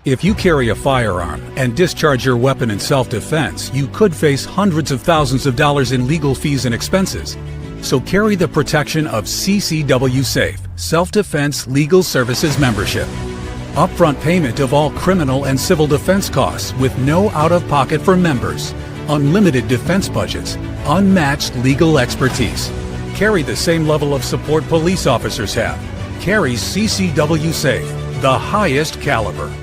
If you carry a firearm and discharge your weapon in self-defense, you could face hundreds of thousands of dollars in legal fees and expenses. So carry the protection of CCW Safe, Self-Defense Legal Services membership. Upfront payment of all criminal and civil defense costs with no out-of-pocket for members. Unlimited defense budgets, unmatched legal expertise. Carry the same level of support police officers have. Carry CCW Safe, the highest caliber.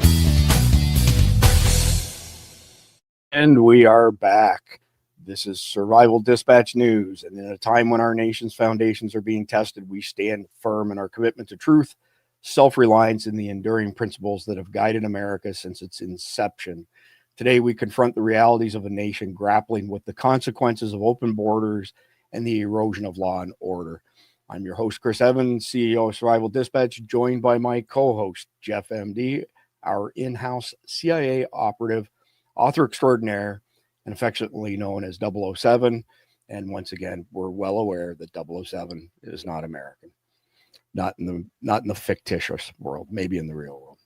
And we are back. This is Survival Dispatch News. And in a time when our nation's foundations are being tested, we stand firm in our commitment to truth, self-reliance, and the enduring principles that have guided America since its inception. Today, we confront the realities of a nation grappling with the consequences of open borders and the erosion of law and order. I'm your host, Chris Evans, CEO of Survival Dispatch, joined by my co-host, Jeff MD, our in-house CIA operative, author extraordinaire, and affectionately known as 007. And once again, we're well aware that 007 is not American. Not in the fictitious world, maybe in the real world.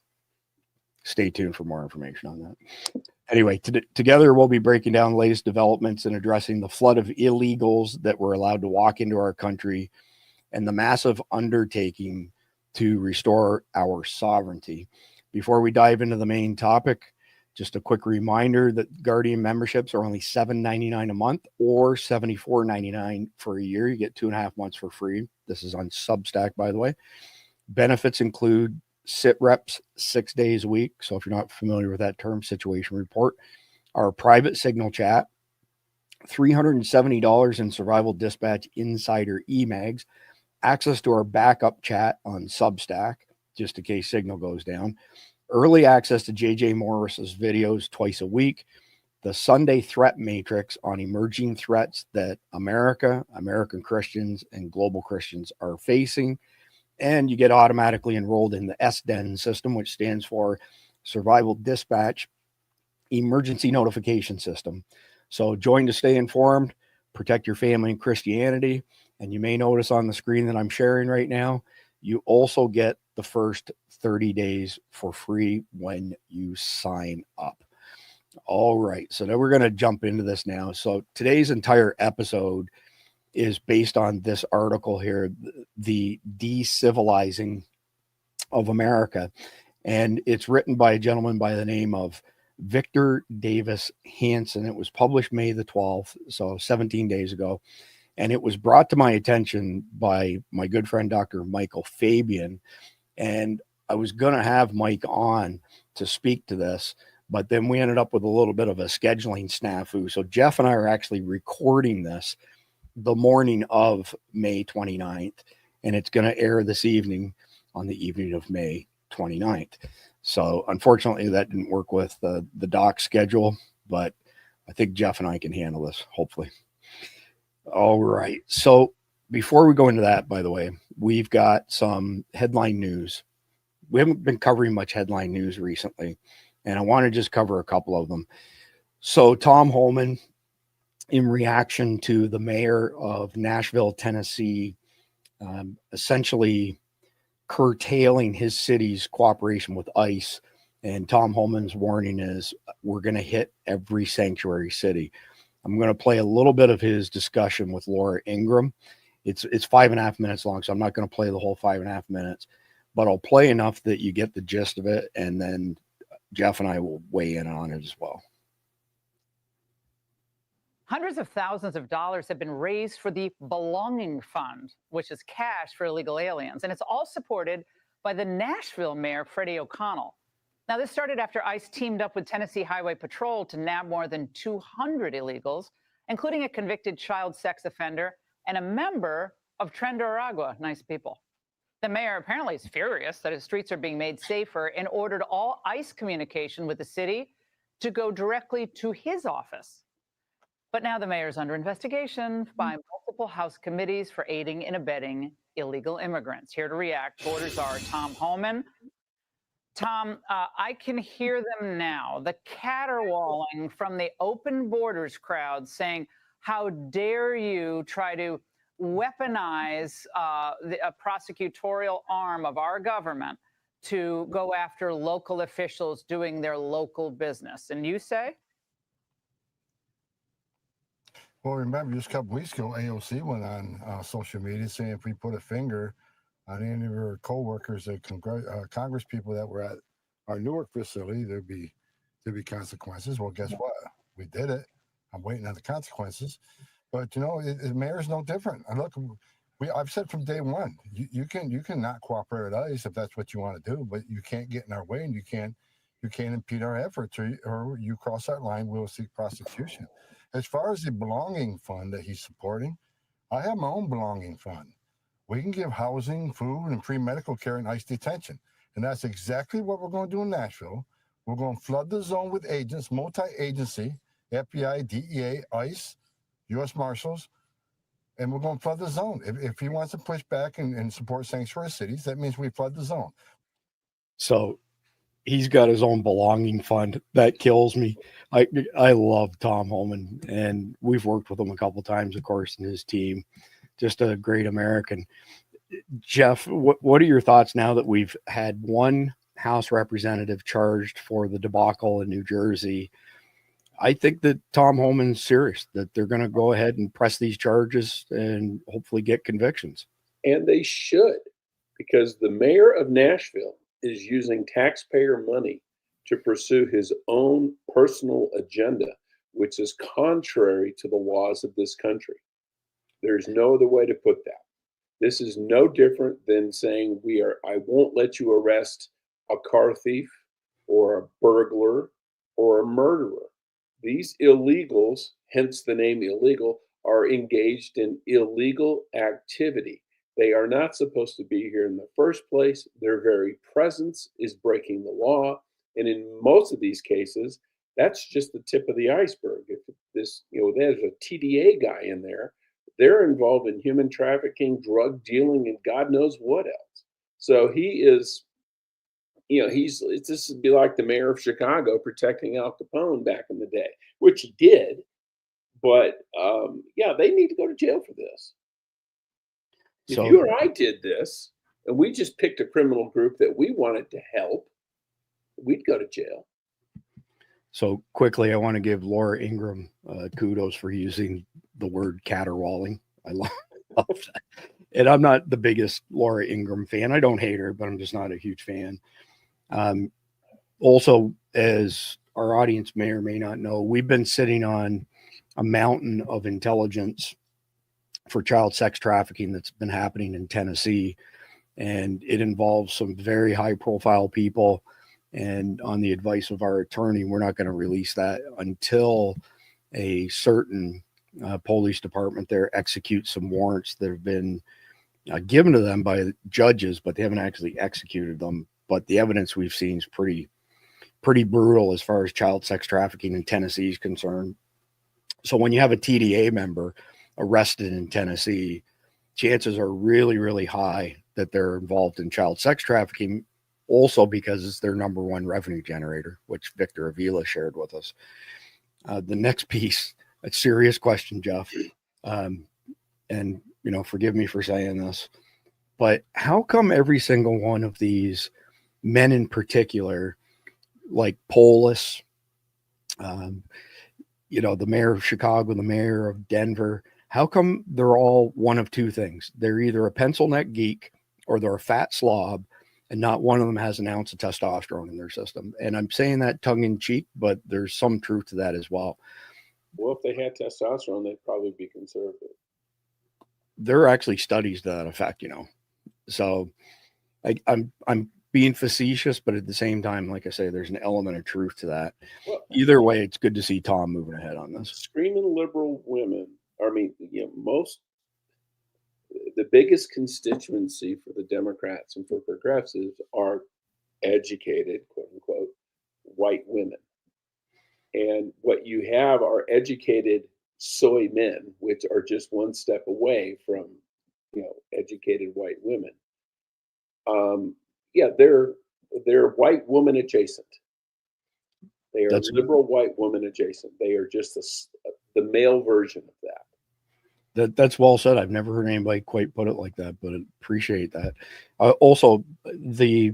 Stay tuned for more information on that. Anyway, together we'll be breaking down the latest developments and addressing the flood of illegals that were allowed to walk into our country and the massive undertaking to restore our sovereignty. Before we dive into the main topic, just a quick reminder that Guardian memberships are only $7.99 a month or $74.99 for a year. You get 2.5 months for free. This is on Substack, by the way. Benefits include sit reps 6 days a week. So if you're not familiar with that term, situation report, our private signal chat, $370 in Survival Dispatch Insider emags, access to our backup chat on Substack, just in case signal goes down, early access to JJ Morris's videos twice a week, the Sunday threat matrix on emerging threats that America, American Christians, and global Christians are facing. And you get automatically enrolled in the SDEN system, which stands for Survival Dispatch Emergency Notification System. So join to stay informed, protect your family and Christianity. And you may notice on the screen that I'm sharing right now, you also get the first 30 days for free when you sign up. All right, so now we're going to jump into this now. So today's entire episode is based on this article here, the Decivilizing of America. And it's written by a gentleman by the name of Victor Davis Hanson. It was published May the 12th, so 17 days ago. And it was brought to my attention by my good friend, Dr. Michael Fabian. And I was going to have Mike on to speak to this, but then we ended up with a little bit of a scheduling snafu. So Jeff and I are actually recording this the morning of May 29th, and it's going to air this evening on the evening of May 29th. So unfortunately, that didn't work with the doc schedule, but I think Jeff and I can handle this, hopefully. All right. So before we go into that, by the way, we've got some headline news. We haven't been covering much headline news recently, and I want to just cover a couple of them. So Tom Homan, in reaction to the mayor of Nashville, Tennessee, essentially curtailing his city's cooperation with ICE, and Tom Homan's warning is, we're going to hit every sanctuary city. I'm going to play a little bit of his discussion with Laura Ingram. It's 5.5 minutes long, so I'm not going to play the whole 5.5 minutes, but I'll play enough that you get the gist of it, and then Jeff and I will weigh in on it as well. Hundreds of thousands of dollars have been raised for the Belonging Fund, which is cash for illegal aliens, and it's all supported by the Nashville mayor, Freddie O'Connell. Now, this started after ICE teamed up with Tennessee Highway Patrol to nab more than 200 illegals, including a convicted child sex offender and a member of Tren de Aragua. Nice people. The mayor apparently is furious that his streets are being made safer and ordered all ICE communication with the city to go directly to his office. But now the mayor is under investigation by multiple House committees for aiding and abetting illegal immigrants. Here to react, Border Czar Tom Homan. Tom, I can hear them now, the caterwauling from the open borders crowd saying, how dare you try to weaponize the prosecutorial arm of our government to go after local officials doing their local business. And you say? Well, remember, just a couple weeks ago, AOC went on social media saying if we put a finger on any of our co-workers, Congress people that were at our Newark facility, there'd be consequences. Well, guess what? We did it. I'm waiting on the consequences. But the mayor's no different. And look, I've said from day one, you can not cooperate with ICE if that's what you want to do, but you can't get in our way, and you can't impede our efforts, or you cross that line, we'll seek prosecution. As far as the belonging fund that he's supporting, I have my own belonging fund. We can give housing, food, and free medical care in ICE detention. And that's exactly what we're going to do in Nashville. We're going to flood the zone with agents, multi-agency, FBI, DEA, ICE, U.S. Marshals, and we're going to flood the zone. If he wants to push back and support sanctuary cities, that means we flood the zone. So he's got his own belonging fund. That kills me. I love Tom Homan, and we've worked with him a couple times, of course, and his team. Just a great American. Jeff, what are your thoughts now that we've had one House representative charged for the debacle in New Jersey? I think that Tom Homan's serious, that they're going to go ahead and press these charges and hopefully get convictions. And they should, because the mayor of Nashville is using taxpayer money to pursue his own personal agenda, which is contrary to the laws of this country. There's no other way to put that. This is no different than saying I won't let you arrest a car thief or a burglar or a murderer. These illegals, hence the name illegal, are engaged in illegal activity. They are not supposed to be here in the first place. Their very presence is breaking the law. And in most of these cases, that's just the tip of the iceberg. If there's a TDA guy in there, they're involved in human trafficking, drug dealing, and God knows what else. So he is, this would be like the mayor of Chicago protecting Al Capone back in the day, which he did. But they need to go to jail for this. If you or I did this and we just picked a criminal group that we wanted to help, we'd go to jail. So quickly, I want to give Laura Ingraham kudos for using the word caterwauling. I love that. And I'm not the biggest Laura Ingraham fan. I don't hate her, but I'm just not a huge fan. Also, as our audience may or may not know, we've been sitting on a mountain of intelligence for child sex trafficking that's been happening in Tennessee. And it involves some very high profile people. And on the advice of our attorney, we're not going to release that until a certain police department there executes some warrants that have been given to them by judges, but they haven't actually executed them. But the evidence we've seen is pretty brutal as far as child sex trafficking in Tennessee is concerned. So when you have a TDA member arrested in Tennessee, chances are really, really high that they're involved in child sex trafficking, also because it's their number one revenue generator, which Victor Avila shared with us. The next piece, a serious question, Jeff, and forgive me for saying this, but how come every single one of these men in particular, like Polis, the mayor of Chicago, the mayor of Denver, how come they're all one of two things? They're either a pencil neck geek or they're a fat slob, and not one of them has an ounce of testosterone in their system. And I'm saying that tongue in cheek, but there's some truth to that as well. Well, if they had testosterone, they'd probably be conservative. There are actually studies to that effect, So I'm being facetious, but at the same time, like I say, there's an element of truth to that. Well, either way, it's good to see Tom moving ahead on this. Screaming liberal women, the biggest constituency for the Democrats and for progressives are educated, quote unquote, white women. And what you have are educated soy men, which are just one step away from, educated white women. They're white woman adjacent. They are liberal white woman adjacent. They are just the male version of that. That's well said. I've never heard anybody quite put it like that, but I appreciate that. Also, the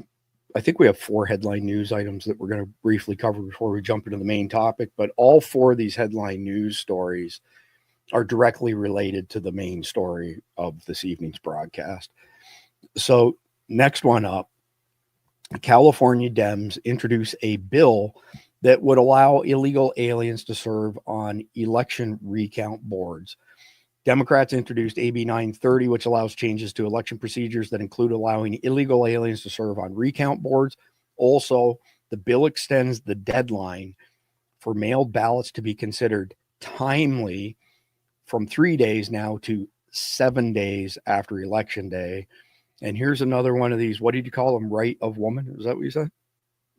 I think we have 4 headline news items that we're going to briefly cover before we jump into the main topic, but all 4 of these headline news stories are directly related to the main story of this evening's broadcast. So next one up, California Dems introduce a bill that would allow illegal aliens to serve on election recount boards. Democrats introduced AB 930, which allows changes to election procedures that include allowing illegal aliens to serve on recount boards. Also, the bill extends the deadline for mailed ballots to be considered timely from 3 days now to 7 days after Election Day. And here's another one of these. What did you call them? Right of woman? Is that what you said?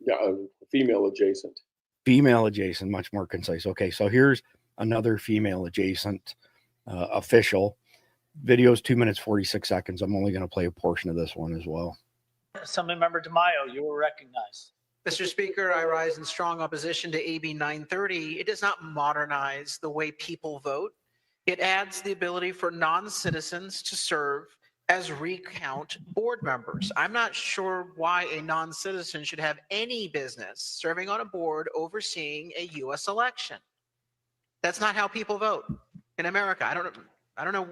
Yeah, female adjacent. Female adjacent, much more concise. Okay, so here's another female adjacent official. Video's 2 minutes 46 seconds. I'm only going to play a portion of this one as well. Assemblymember DeMaio, you were recognized. Mr. Speaker, I rise in strong opposition to AB 930. It does not modernize the way people vote. It adds the ability for non-citizens to serve as recount board members. I'm not sure why a non-citizen should have any business serving on a board overseeing a U.S. election. That's not how people vote in America. I don't know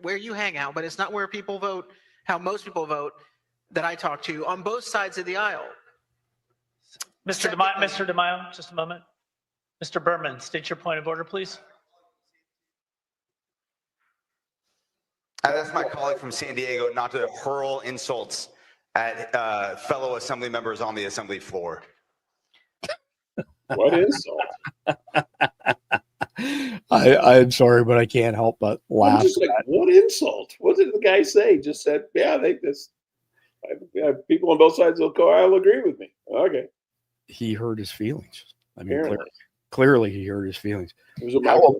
where you hang out, but it's not where people vote, how most people vote that I talk to on both sides of the aisle. Mr. DeMaio, just a moment. Mr. Berman, state your point of order, please. That's my colleague from San Diego, not to hurl insults at fellow assembly members on the assembly floor. What insult? I'm sorry, but I can't help but laugh. I'm just like, what insult? What did the guy say? Just said, yeah, people on both sides of the aisle agree with me. Okay. He hurt his feelings. I mean, clearly he hurt his feelings. It was a microaggression.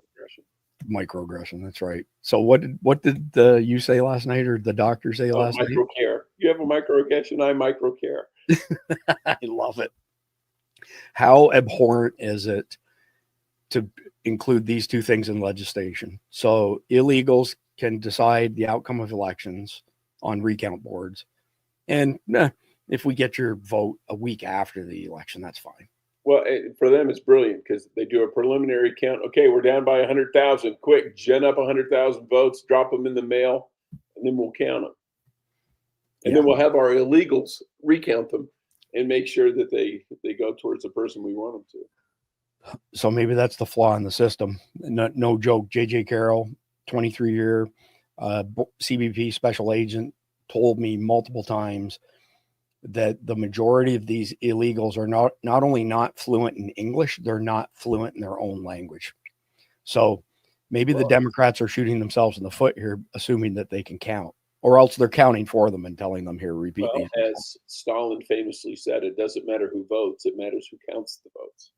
Microaggression, that's right. So what did you say last night, or the doctor say last night? Microcare. You have a microaggression, I microcare. I love it. How abhorrent is it to include these 2 things in legislation? So illegals can decide the outcome of elections on recount boards. And if we get your vote a week after the election, that's fine. Well, for them, it's brilliant because they do a preliminary count. Okay, we're down by 100,000. Quick, gen up 100,000 votes, drop them in the mail, and then we'll count them. And then we'll have our illegals recount them and make sure that they go towards the person we want them to. So maybe that's the flaw in the system. No joke. J.J. Carroll, 23-year CBP special agent, told me multiple times that the majority of these illegals are not only not fluent in English, they're not fluent in their own language. So maybe the Democrats are shooting themselves in the foot here, assuming that they can count, or else they're counting for them and telling them, here, repeat these. As Stalin famously said, it doesn't matter who votes, it matters who counts the votes.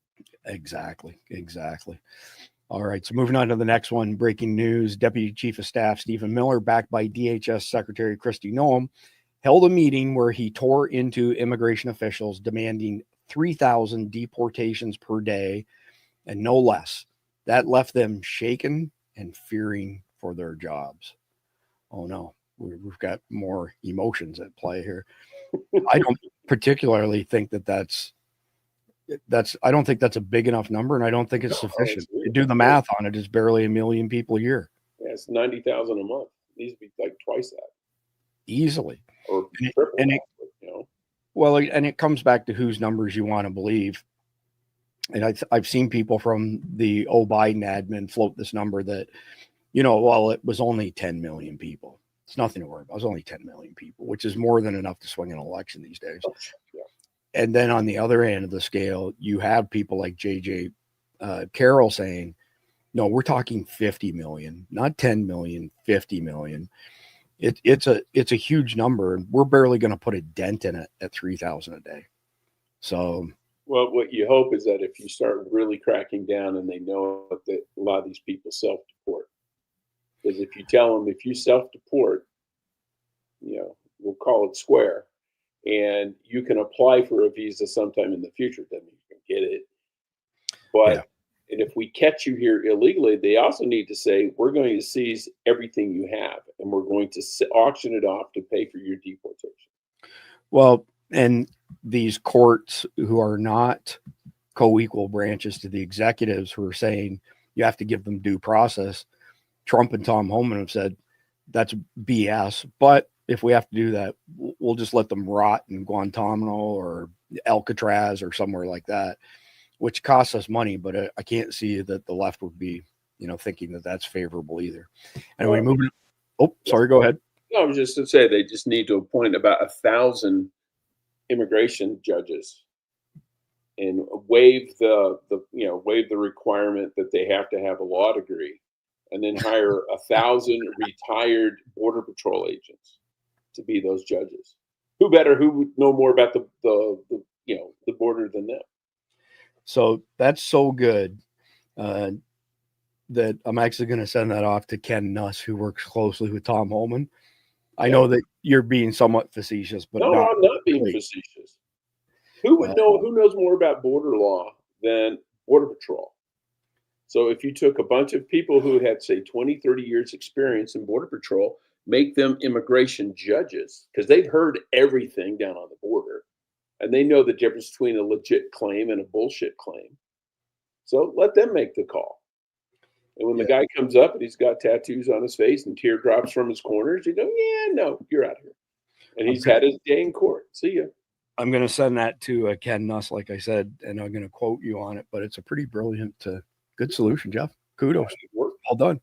Exactly. All right, so moving on to the next one, breaking news. Deputy Chief of Staff Stephen Miller, backed by DHS Secretary Kristi Noem, held a meeting where he tore into immigration officials demanding 3,000 deportations per day and no less. That left them shaken and fearing for their jobs. Oh no, we've got more emotions at play here. I don't particularly think that's I don't think that's a big enough number, and I don't think it's sufficient. You do the math on it, it's barely 1 million people a year. Yeah, it's 90,000 a month. It needs to be like twice that. Easily. Or triple that, you know. Well, and it comes back to whose numbers you want to believe. And I've seen people from the Biden admin float this number that, well, it was only 10 million people. It's nothing to worry about. It was only 10 million people, which is more than enough to swing an election these days. Yeah. And then on the other end of the scale, you have people like J.J. Carroll saying, no, we're talking 50 million, not 10 million, 50 million. It's a huge number, and we're barely going to put a dent in it at 3,000 a day. So, well, what you hope is that if you start really cracking down and they know that a lot of these people self-deport, because if you tell them, if you self-deport, we'll call it square, and you can apply for a visa sometime in the future, then you can get it. But And if we catch you here illegally, they also need to say, we're going to seize everything you have, and we're going to auction it off to pay for your deportation. Well, and these courts who are not co-equal branches to the executives who are saying you have to give them due process. Trump and Tom Homan have said that's BS, but if we have to do that, we'll just let them rot in Guantanamo or Alcatraz or somewhere like that, which costs us money. But I can't see that the left would be, thinking that that's favorable either. Anyway, moving. Oh, sorry. Go ahead. No, I was just to say they just need to appoint about 1,000 immigration judges and waive the requirement that they have to have a law degree, and then hire 1,000 retired Border Patrol agents to be those judges. Who would know more about the border than them? So that's so good that I'm actually going to send that off to Ken Nuss, who works closely with Tom Homan. I know that you're being somewhat facetious, but no, I'm not being facetious. Who would know? Who knows more about border law than Border Patrol? So if you took a bunch of people who had, say, 20, 30 years experience in Border Patrol, make them immigration judges, because they've heard everything down on the border, and they know the difference between a legit claim and a bullshit claim. So let them make the call. And when the guy comes up and he's got tattoos on his face and teardrops from his corners, you go, yeah, no, you're out of here. And he's had his day in court. See ya. I'm going to send that to Ken Nuss, like I said, and I'm going to quote you on it, but it's a pretty brilliant, good solution, Jeff. Kudos. Well done.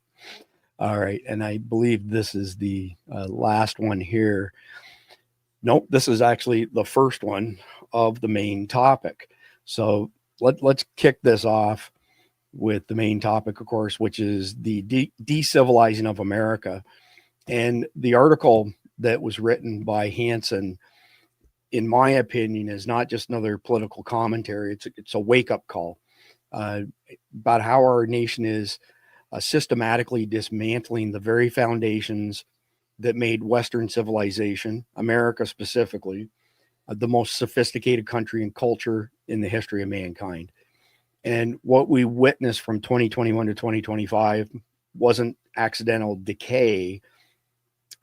All right. And I believe this is the last one here. Nope, this is actually the first one of the main topic. So let's kick this off with the main topic, of course, which is the Decivilizing of America. And the article that was written by Hansen, in my opinion, is not just another political commentary. It's a wake-up call about how our nation is systematically dismantling the very foundations that made Western civilization, America specifically, the most sophisticated country and culture in the history of mankind. And what we witnessed from 2021 to 2025 wasn't accidental decay,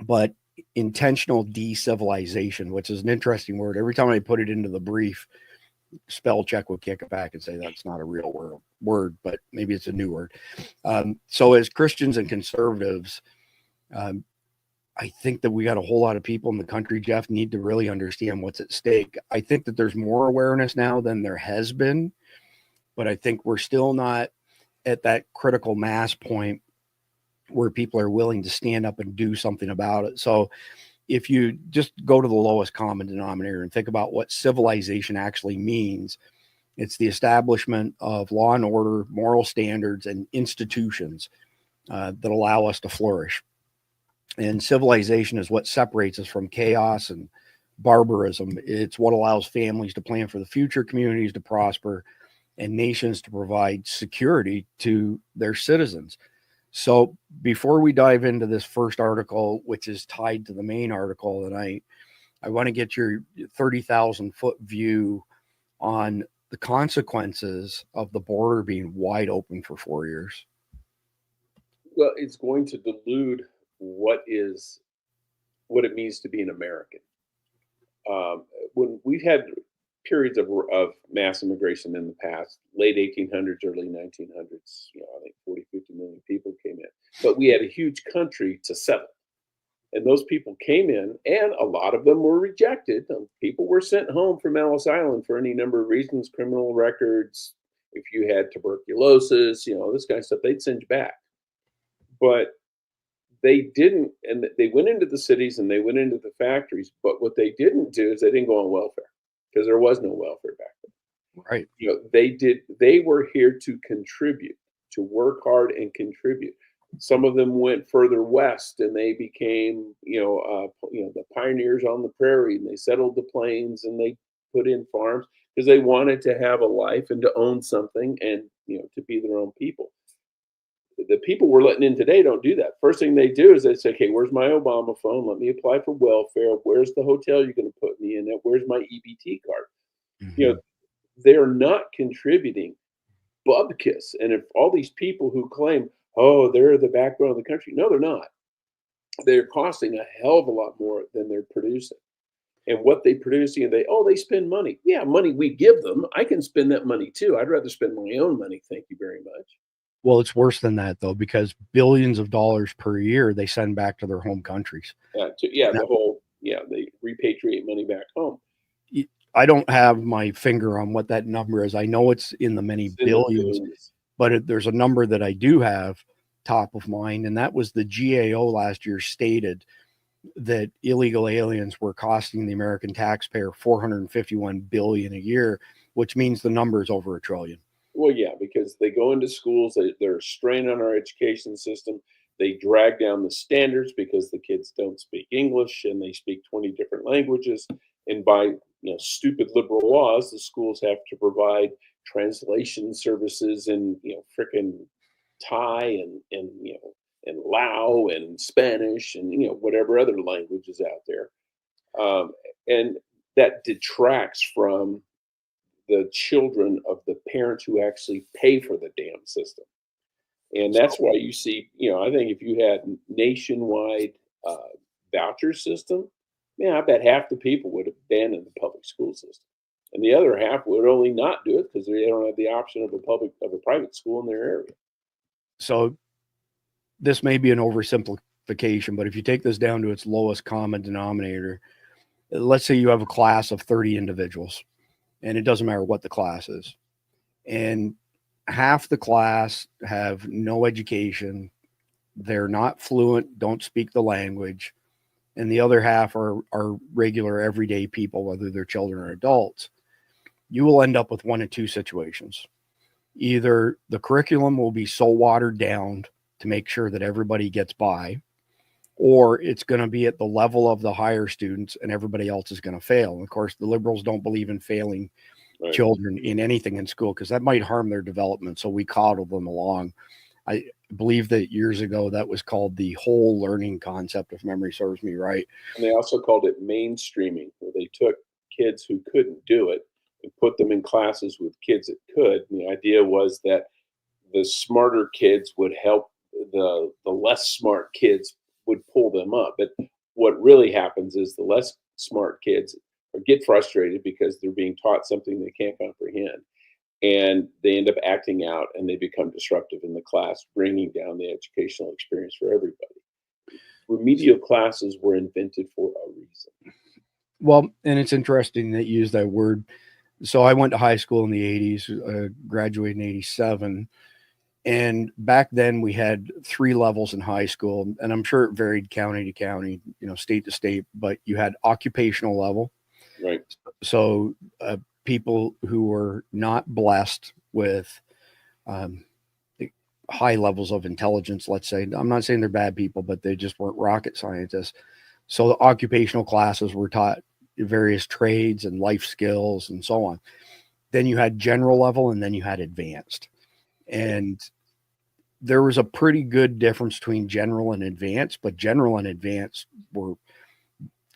but intentional decivilization, which is an interesting word. Every time I put it into the brief, spell check would kick it back and say that's not a real word, but maybe it's a new word. So as Christians and conservatives, I think that we got a whole lot of people in the country, Jeff, need to really understand what's at stake. I think that there's more awareness now than there has been, but I think we're still not at that critical mass point where people are willing to stand up and do something about it. So if you just go to the lowest common denominator and think about what civilization actually means, it's the establishment of law and order, moral standards, and institutions that allow us to flourish. And civilization is what separates us from chaos and barbarism. It's what allows families to plan for the future, communities to prosper, and nations to provide security to their citizens. So before we dive into this first article, which is tied to the main article tonight, I want to get your 30,000 foot view on the consequences of the border being wide open for 4 years. Well, it's going to delude what it means to be an American. When we've had periods of mass immigration in the past, late 1800s, early 1900s, I think 40, 50 million people came in. But we had a huge country to settle. And those people came in, and a lot of them were rejected. People were sent home from Ellis Island for any number of reasons, criminal records. If you had tuberculosis, this kind of stuff, they'd send you back. But they didn't, and they went into the cities and they went into the factories. But what they didn't do is they didn't go on welfare, because there was no welfare back then. Right. They were here to contribute, to work hard and contribute. Some of them went further west and they became, the pioneers on the prairie, and they settled the plains and they put in farms because they wanted to have a life and to own something and, to be their own people. The people we're letting in today don't do that. First thing they do is they say, okay, where's my Obama phone? Let me apply for welfare. Where's the hotel you're going to put me in at? Where's my EBT card? Mm-hmm. They're not contributing bubkiss. And if all these people who claim, oh, they're the backbone of the country. No, they're not. They're costing a hell of a lot more than they're producing. and what they produce, they spend money. Yeah, money we give them. I can spend that money too. I'd rather spend my own money. Thank you very much. Well, it's worse than that though, because billions of dollars per year they send back to their home countries. They repatriate money back home. I don't have my finger on what that number is. I know it's in the many billions, but there's a number that I do have top of mind, and that was the GAO last year stated that illegal aliens were costing the American taxpayer $451 billion a year, which means the number is over $1 trillion. Well, yeah, because they go into schools, they're a strain on our education system. They drag down the standards because the kids don't speak English and they speak 20 different languages. And by stupid liberal laws, the schools have to provide translation services in frickin' Thai and Lao and Spanish and whatever other languages out there, and that detracts from the children of the parents who actually pay for the damn system. And that's why you see, I think if you had nationwide voucher system, man, I bet half the people would abandon the public school system, and the other half would only not do it because they don't have the option of a private school in their area. So this may be an oversimplification, but if you take this down to its lowest common denominator, let's say you have a class of 30 individuals, and it doesn't matter what the class is, and half the class have no education, they're not fluent, don't speak the language, and the other half are regular everyday people, whether they're children or adults. You will end up with one of two situations. Either the curriculum will be so watered down to make sure that everybody gets by, or it's going to be at the level of the higher students and everybody else is going to fail. And of course, the liberals don't believe in failing children in anything in school because that might harm their development. So we coddle them along. I believe that years ago that was called the whole learning concept, if memory serves me right. And they also called it mainstreaming, where they took kids who couldn't do it and put them in classes with kids that could. And the idea was that the smarter kids would help the less smart kids would pull them up. But what really happens is the less smart kids get frustrated because they're being taught something they can't comprehend, and they end up acting out and they become disruptive in the class, bringing down the educational experience for everybody. Remedial classes were invented for a reason. Well, and it's interesting that you use that word. So I went to high school in the 80s, graduated in 87. And back then we had 3 levels in high school, and I'm sure it varied county to county, state to state, but you had occupational level. Right. So people who were not blessed with high levels of intelligence, let's say, I'm not saying they're bad people, but they just weren't rocket scientists. So the occupational classes were taught various trades and life skills and so on. Then you had general level, and then you had advanced. And there was a pretty good difference between general and advanced, but general and advanced were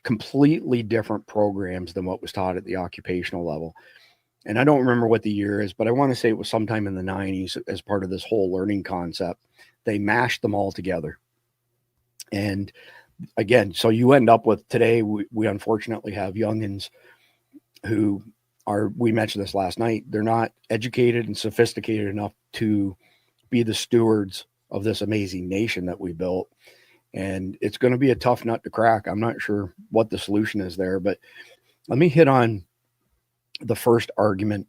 completely different programs than what was taught at the occupational level. And I don't remember what the year is, but I want to say it was sometime in the 90s as part of this whole learning concept. They mashed them all together. And again, so you end up with today, we unfortunately have youngins who are, we mentioned this last night, they're not educated and sophisticated enough to be the stewards of this amazing nation that we built. And it's going to be a tough nut to crack. I'm not sure what the solution is there, but let me hit on the first argument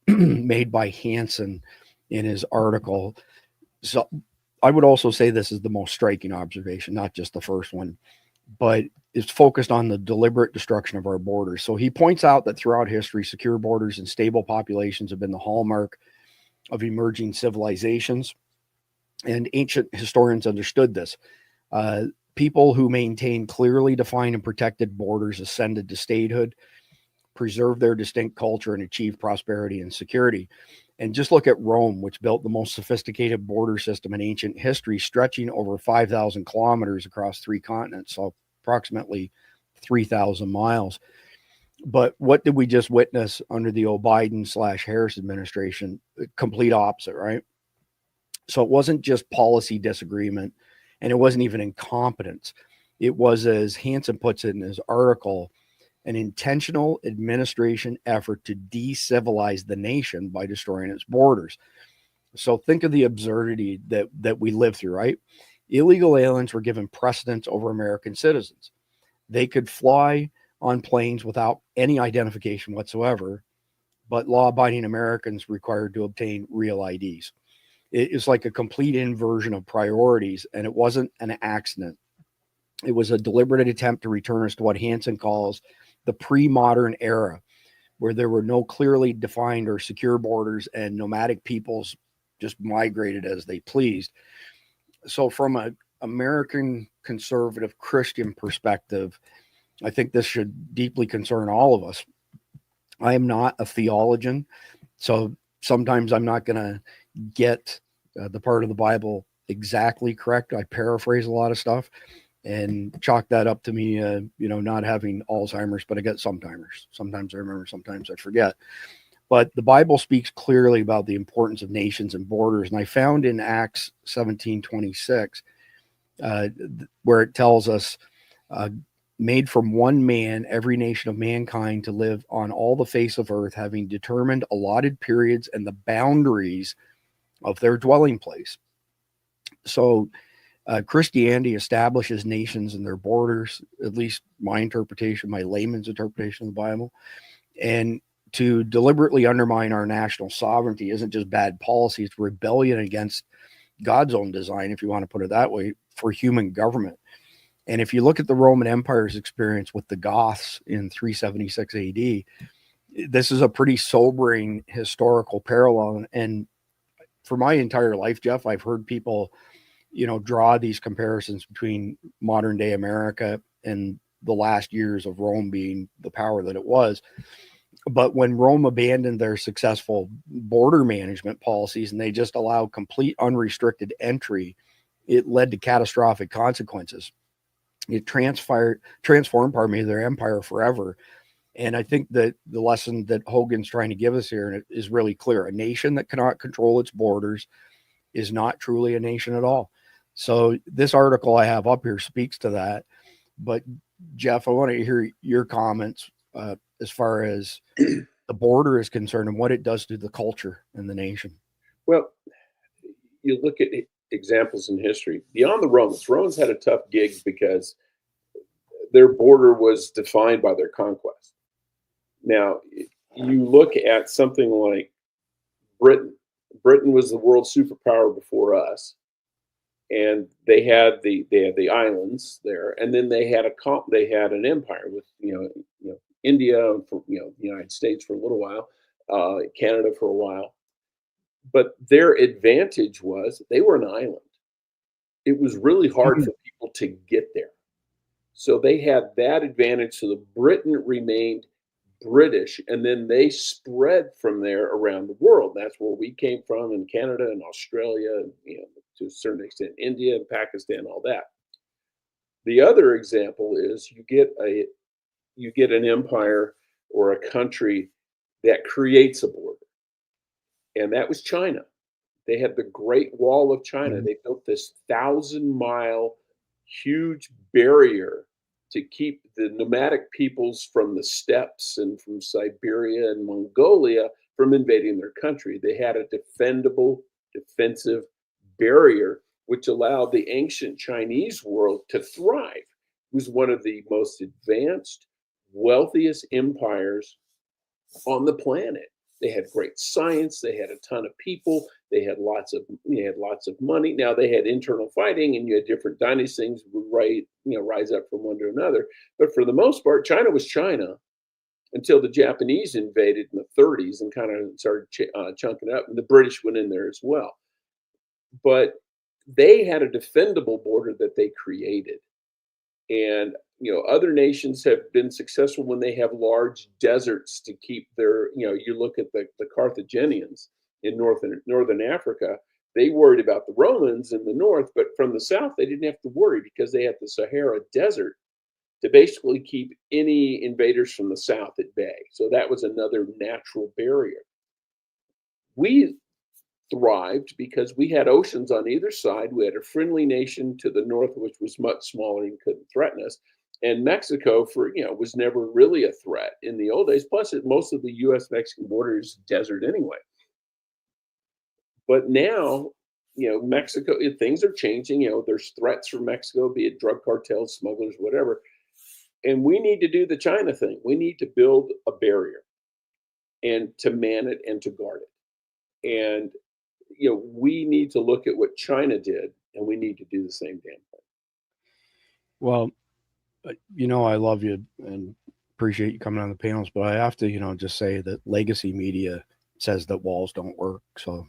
made by Hansen in his article. So I would also say this is the most striking observation, not just the first one, but it's focused on the deliberate destruction of our borders. So he points out that throughout history, secure borders and stable populations have been the hallmark of emerging civilizations, and ancient historians understood this. People who maintained clearly defined and protected borders ascended to statehood, preserved their distinct culture, and achieved prosperity and security. And just look at Rome, which built the most sophisticated border system in ancient history, stretching over 5,000 kilometers across 3 continents, so approximately 3,000 miles. But what did we just witness under the Biden/Harris administration? Complete opposite, right? So it wasn't just policy disagreement, and it wasn't even incompetence. It was, as Hansen puts it in his article, an intentional administration effort to decivilize the nation by destroying its borders. So think of the absurdity that we live through, right? Illegal aliens were given precedence over American citizens. They could fly on planes without any identification whatsoever, but law-abiding Americans required to obtain real IDs. It's like a complete inversion of priorities, and it wasn't an accident. It was a deliberate attempt to return us to what Hansen calls the pre-modern era, where there were no clearly defined or secure borders and nomadic peoples just migrated as they pleased. So from an American conservative Christian perspective, I think this should deeply concern all of us. I am not a theologian, so sometimes I'm not going to get the part of the Bible exactly correct. I paraphrase a lot of stuff and chalk that up to me, not having Alzheimer's, but I get sometimes. Sometimes I remember, sometimes I forget. But the Bible speaks clearly about the importance of nations and borders. And I found in Acts 17:26, where it tells us, made from one man, every nation of mankind to live on all the face of earth, having determined allotted periods and the boundaries of their dwelling place. So Christianity establishes nations and their borders, at least my interpretation, my layman's interpretation of the Bible. And to deliberately undermine our national sovereignty isn't just bad policy, it's rebellion against God's own design, if you want to put it that way, for human government. And if you look at the Roman Empire's experience with the Goths in 376 AD, this is a pretty sobering historical parallel. And for my entire life, Jeff, I've heard people, draw these comparisons between modern day America and the last years of Rome being the power that it was. But when Rome abandoned their successful border management policies and they just allowed complete unrestricted entry, it led to catastrophic consequences. It transformed, their empire forever. And I think that the lesson that Hogan's trying to give us here is really clear. A nation that cannot control its borders is not truly a nation at all. So this article I have up here speaks to that. But Jeff, I want to hear your comments as far as the border is concerned and what it does to the culture and the nation. Well, you look at examples in history beyond the Romans had a tough gig because their border was defined by their conquest. Now, you look at something like Britain. Britain was the world superpower before us, and they had the islands there, and then they had an empire with India for the United States for a little while, Canada for a while. But their advantage was they were an island. It was really hard for people to get there. So they had that advantage. So the Britain remained British, and then they spread from there around the world. That's where we came from in Canada and Australia, and to a certain extent India and Pakistan, all that. The other example is you get an empire or a country that creates a border. And that was China. They had the Great Wall of China. Mm-hmm. They built this 1,000-mile huge barrier to keep the nomadic peoples from the steppes and from Siberia and Mongolia from invading their country. They had a defensive barrier, which allowed the ancient Chinese world to thrive. It was one of the most advanced, wealthiest empires on the planet. They had great science. They had a ton of people. They had lots of money. Now they had internal fighting, and you had different dynasties would rise up from one to another. But for the most part, China was China until the Japanese invaded in the 30s and kind of started chunking up, and the British went in there as well. But they had a defendable border that they created, and other nations have been successful when they have large deserts to keep their, you look at the Carthaginians in northern Africa, they worried about the Romans in the north, but from the south, they didn't have to worry because they had the Sahara Desert to basically keep any invaders from the south at bay. So that was another natural barrier. We thrived because we had oceans on either side. We had a friendly nation to the north, which was much smaller and couldn't threaten us. And Mexico was never really a threat in the old days. Plus, most of the U.S.-Mexican border is desert anyway. But now, Mexico, things are changing. There's threats from Mexico, be it drug cartels, smugglers, whatever. And we need to do the China thing. We need to build a barrier and to man it and to guard it. And, we need to look at what China did, and we need to do the same damn thing. Well, I love you and appreciate you coming on the panels, but I have to, just say that legacy media says that walls don't work. So,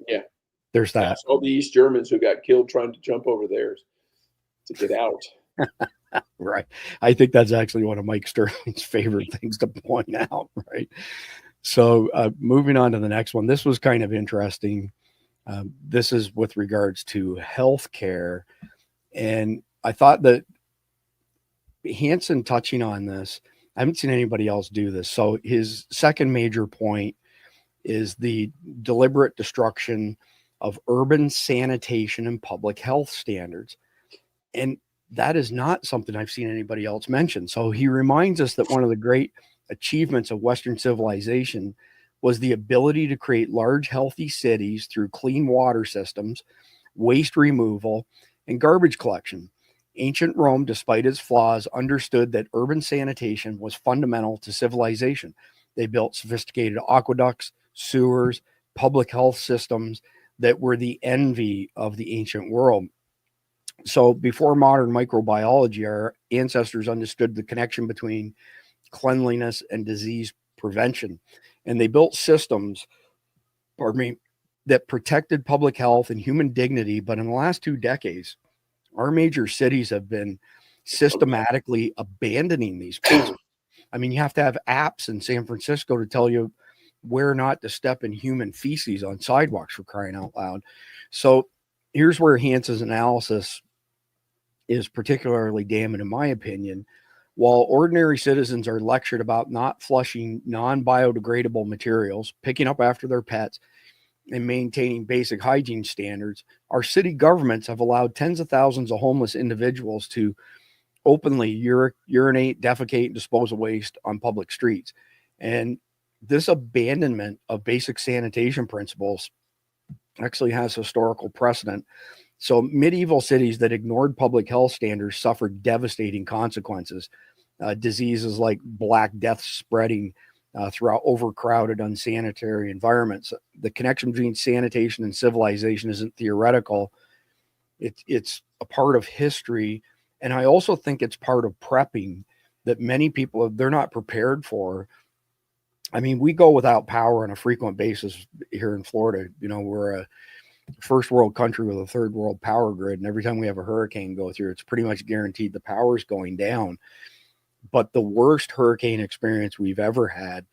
Yeah, there's that. all the East Germans who got killed trying to jump over theirs to get out. Right. I think that's actually one of Mike Sterling's favorite things to point out. Right. So moving on to the next one, this was kind of interesting. This is with regards to healthcare. And I thought that Hansen touching on this, I haven't seen anybody else do this. So his second major point is the deliberate destruction of urban sanitation and public health standards. And that is not something I've seen anybody else mention. So he reminds us that one of the great achievements of Western civilization was the ability to create large, healthy cities through clean water systems, waste removal, and garbage collection. Ancient Rome, despite its flaws, understood that urban sanitation was fundamental to civilization. They built sophisticated aqueducts, sewers, public health systems that were the envy of the ancient world. So before modern microbiology, our ancestors understood the connection between cleanliness and disease prevention. And they built systems, that protected public health and human dignity. But in the last 2 decades, our major cities have been systematically abandoning these places. I mean, you have to have apps in San Francisco to tell you where not to step in human feces on sidewalks, for crying out loud. So here's where Hansen's analysis is particularly damning, in my opinion. While ordinary citizens are lectured about not flushing non-biodegradable materials, picking up after their pets, and maintaining basic hygiene standards, our city governments have allowed tens of thousands of homeless individuals to openly urinate, defecate, and dispose of waste on public streets. And this abandonment of basic sanitation principles actually has historical precedent. So medieval cities that ignored public health standards suffered devastating consequences. Diseases like Black Death spreading throughout overcrowded, unsanitary environments. The connection between sanitation and civilization isn't theoretical. It's a part of history. And I also think it's part of prepping that many people, they're not prepared for. I mean, we go without power on a frequent basis here in Florida. We're a first world country with a third world power grid. And every time we have a hurricane go through, it's pretty much guaranteed the power's going down. But the worst hurricane experience we've ever had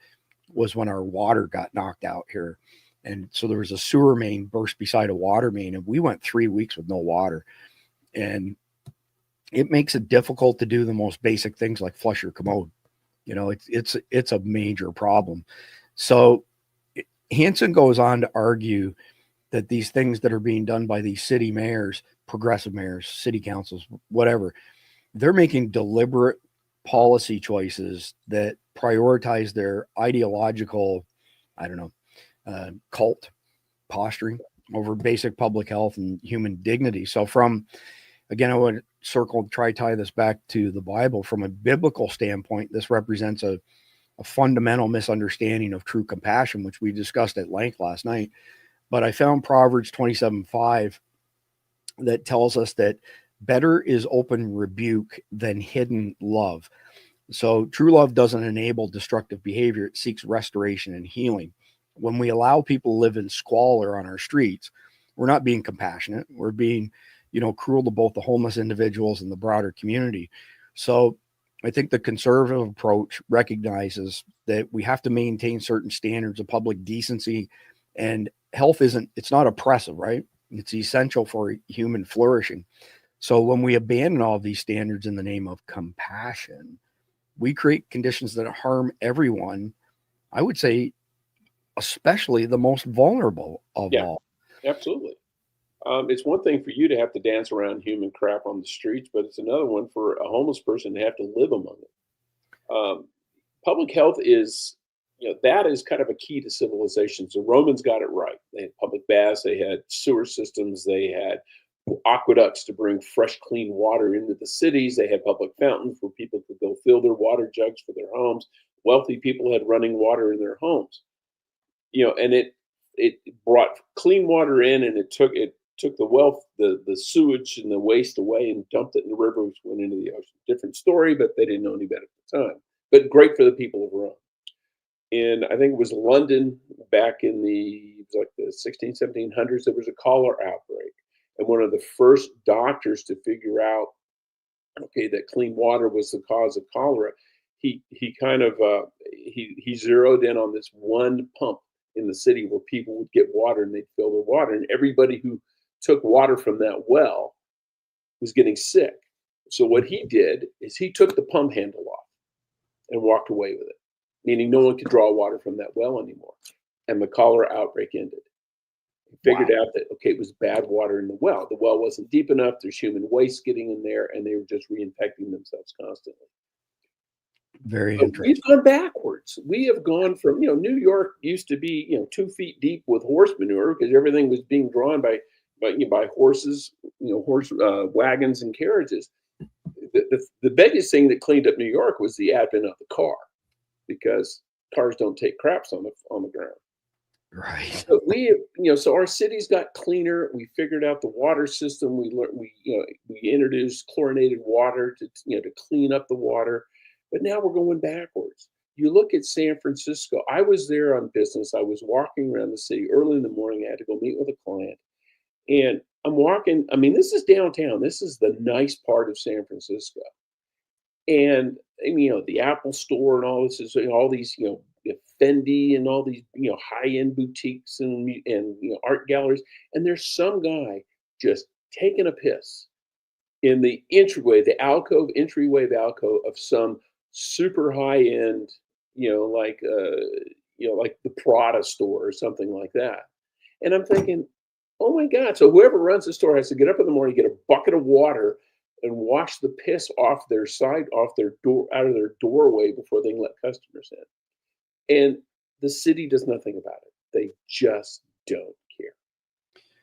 was when our water got knocked out here. And so there was a sewer main burst beside a water main, and we went 3 weeks with no water. And it makes it difficult to do the most basic things like flush your commode. It's a major problem. So Hansen goes on to argue that these things that are being done by these city mayors, progressive mayors, city councils, whatever, they're making deliberate policy choices that prioritize their ideological, cult posturing over basic public health and human dignity. So again, I would tie this back to the Bible. From a biblical standpoint, this represents a fundamental misunderstanding of true compassion, which we discussed at length last night. But I found Proverbs 27:5 that tells us that better is open rebuke than hidden love. So true love doesn't enable destructive behavior. It seeks restoration and healing. When we allow people to live in squalor on our streets, we're not being compassionate. We're being, cruel to both the homeless individuals and the broader community. So I think the conservative approach recognizes that we have to maintain certain standards of public decency, and health it's not oppressive, right? It's essential for human flourishing. So when we abandon all of these standards in the name of compassion, we create conditions that harm everyone. I would say, especially the most vulnerable of all. Absolutely. It's one thing for you to have to dance around human crap on the streets, but it's another one for a homeless person to have to live among it. Public health is, that is kind of a key to civilization. So Romans got it right. They had public baths, they had sewer systems, they had aqueducts to bring fresh, clean water into the cities. They had public fountains where people could go fill their water jugs for their homes. Wealthy people had running water in their homes. And it brought clean water in, and it took the sewage and the waste away and dumped it in the river, which went into the ocean. Different story, but they didn't know any better at the time. But great for the people of Rome. And I think it was London back in the 1700s, there was a cholera outbreak. And one of the first doctors to figure out, that clean water was the cause of cholera, he zeroed in on this one pump in the city where people would get water and they'd fill their water. And everybody who took water from that well was getting sick. So what he did is he took the pump handle off and walked away with it, meaning no one could draw water from that well anymore. And the cholera outbreak ended. He figured out that, it was bad water in the well. The well wasn't deep enough. There's human waste getting in there, and they were just reinfecting themselves constantly. Very But interesting. we've gone backwards. We have gone from, New York used to be, 2 feet deep with horse manure because everything was being drawn by horses, horse wagons and carriages. The biggest thing that cleaned up New York was the advent of the car, because cars don't take craps on the ground. Right. So so our cities got cleaner. We figured out the water system. We learned, we introduced chlorinated water to clean up the water, but now we're going backwards. You look at San Francisco. I was there on business. I was walking around the city early in the morning. I had to go meet with a client, and I'm walking. I mean, this is downtown. This is the nice part of San Francisco, and the Apple Store and all this is all these Fendi and all these high-end boutiques and art galleries, and there's some guy just taking a piss in the entryway, the entryway alcove of some super high-end, like the Prada store or something like that. And I'm thinking, oh my God! So whoever runs the store has to get up in the morning, get a bucket of water, and wash the piss off their door, out of their doorway before they can let customers in. And the city does nothing about it. They just don't care.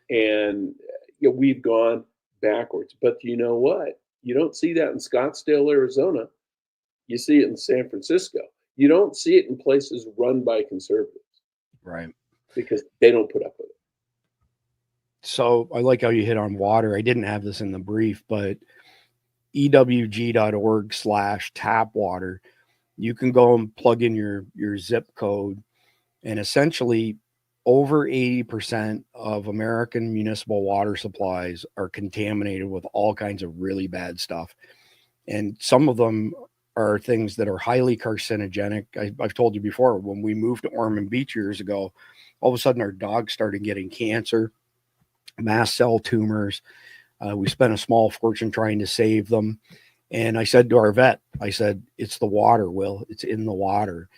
And we've gone backwards. But you know what? You don't see that in Scottsdale, Arizona. You see it in San Francisco. You don't see it in places run by conservatives. Right. Because they don't put up with it. So I like how you hit on water. I didn't have this in the brief, but ewg.org/tapwater. You can go and plug in your zip code, and essentially over 80% of American municipal water supplies are contaminated with all kinds of really bad stuff. And some of them are things that are highly carcinogenic. I've told you before, when we moved to Ormond Beach years ago, all of a sudden our dogs started getting cancer, mast cell tumors. We spent a small fortune trying to save them. And I said to our vet, it's the water, Will. It's in the water.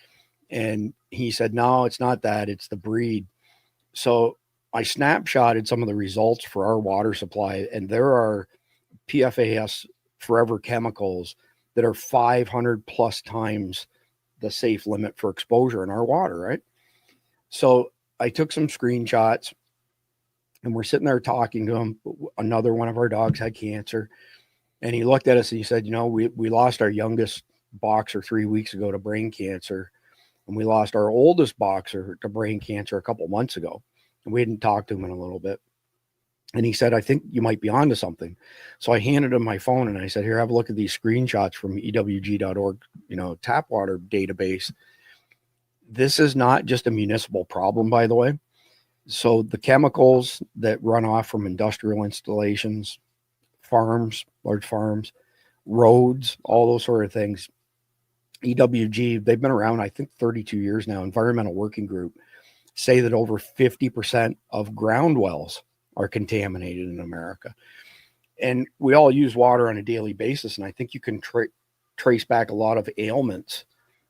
And he said, no, it's not that. It's the breed. So I snapshotted some of the results for our water supply, and there are PFAS forever chemicals that are 500 plus times the safe limit for exposure in our water, right? So I took some screenshots, and we're sitting there talking to him. Another one of our dogs had cancer. And he looked at us and he said, we lost our youngest boxer 3 weeks ago to brain cancer. And we lost our oldest boxer to brain cancer a couple months ago. And we hadn't talked to him in a little bit. And he said, I think you might be onto something. So I handed him my phone and I said, here, have a look at these screenshots from ewg.org, tap water database. This is not just a municipal problem, by the way. So the chemicals that run off from industrial installations, farms, large farms, roads, all those sort of things. EWG, they've been around, I think, 32 years now. Environmental Working Group say that over 50% of ground wells are contaminated in America. And we all use water on a daily basis. And I think you can trace back a lot of ailments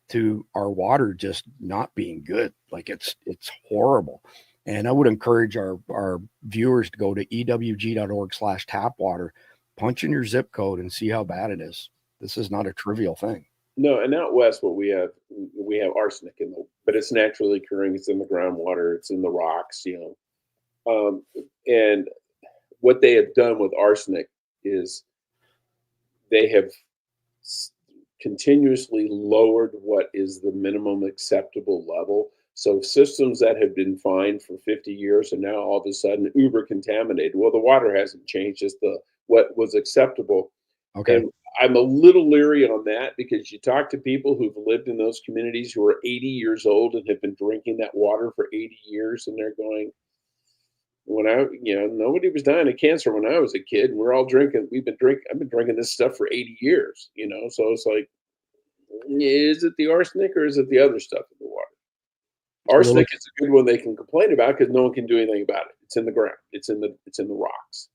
to our water just not being good. Like it's horrible. And I would encourage our viewers to go to ewg.org/tapwater, punch in your zip code and see how bad it is. This is not a trivial thing. No, and out west, what we have arsenic but it's naturally occurring. It's in the groundwater. It's in the rocks, and what they have done with arsenic is they have continuously lowered what is the minimum acceptable level. So systems that have been fine for 50 years are now all of a sudden uber contaminated. Well, the water hasn't changed, just what was acceptable. Okay. And I'm a little leery on that because you talk to people who've lived in those communities who are 80 years old and have been drinking that water for 80 years, and they're going, nobody was dying of cancer when I was a kid, and we're all drinking. I've been drinking this stuff for 80 years, So it's like, is it the arsenic or is it the other stuff in the water? Arsenic is a good one they can complain about because no one can do anything about it. It's in the ground. It's in the rocks.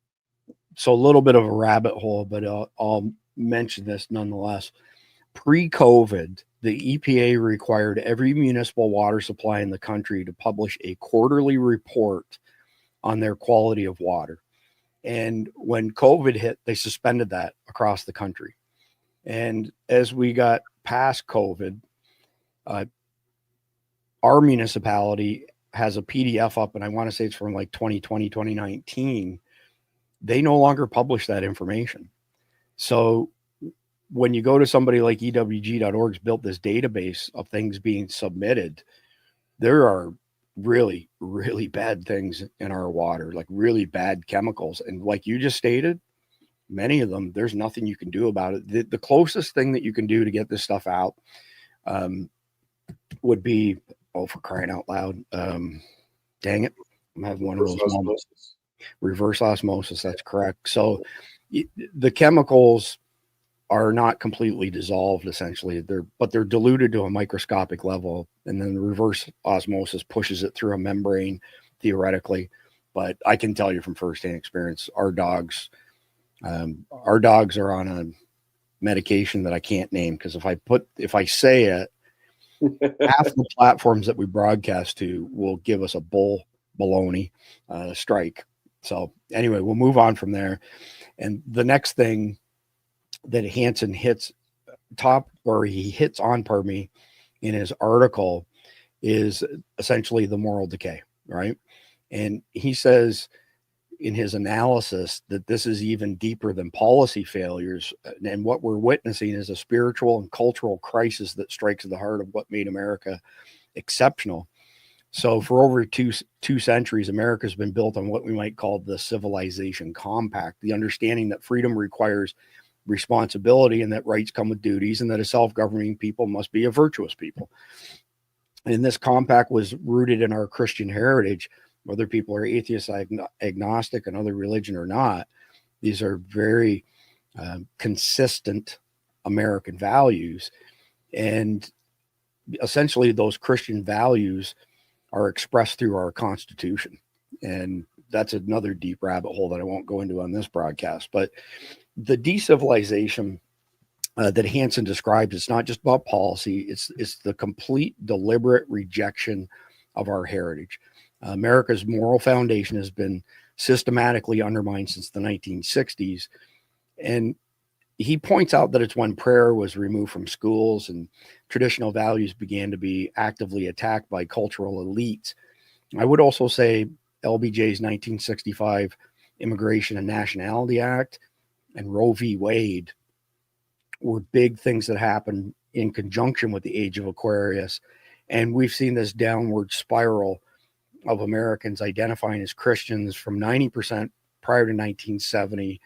So a little bit of a rabbit hole, but I'll mention this nonetheless. Pre-COVID, the EPA required every municipal water supply in the country to publish a quarterly report on their quality of water. And when COVID hit, they suspended that across the country. And as we got past COVID, our municipality has a PDF up, and I want to say it's from like 2020, 2019. They no longer publish that information. So when you go to somebody like ewg.org's built this database of things being submitted, there are really, really bad things in our water, like really bad chemicals. And like you just stated, many of them, there's nothing you can do about it. The closest thing that you can do to get this stuff out would be, for crying out loud, dang it, I'm having one of those moments. Reverse osmosis, that's correct. So the chemicals are not completely dissolved, essentially. They're diluted to a microscopic level, and then the reverse osmosis pushes it through a membrane, theoretically. But I can tell you from firsthand experience, our dogs are on a medication that I can't name, because if I say it, half the platforms that we broadcast to will give us a baloney strike. So anyway, we'll move on from there. And the next thing that Hansen hits on in his article is essentially the moral decay, right? And he says in his analysis that this is even deeper than policy failures. And what we're witnessing is a spiritual and cultural crisis that strikes at the heart of what made America exceptional. So for over two centuries, America's been built on what we might call the civilization compact, the understanding that freedom requires responsibility and that rights come with duties, and that a self-governing people must be a virtuous people. And this compact was rooted in our Christian heritage, whether people are atheist, agnostic, another religion or not. These are very consistent American values. And essentially those Christian values are expressed through our Constitution. And that's another deep rabbit hole that I won't go into on this broadcast. But the decivilization that Hansen describes, it's not just about policy. It's the complete deliberate rejection of our heritage. America's moral foundation has been systematically undermined since the 1960s. And he points out that it's when prayer was removed from schools and traditional values began to be actively attacked by cultural elites. I would also say LBJ's 1965 Immigration and Nationality Act and Roe v. Wade were big things that happened in conjunction with the age of Aquarius. And we've seen this downward spiral of Americans identifying as Christians from 90% prior to 1970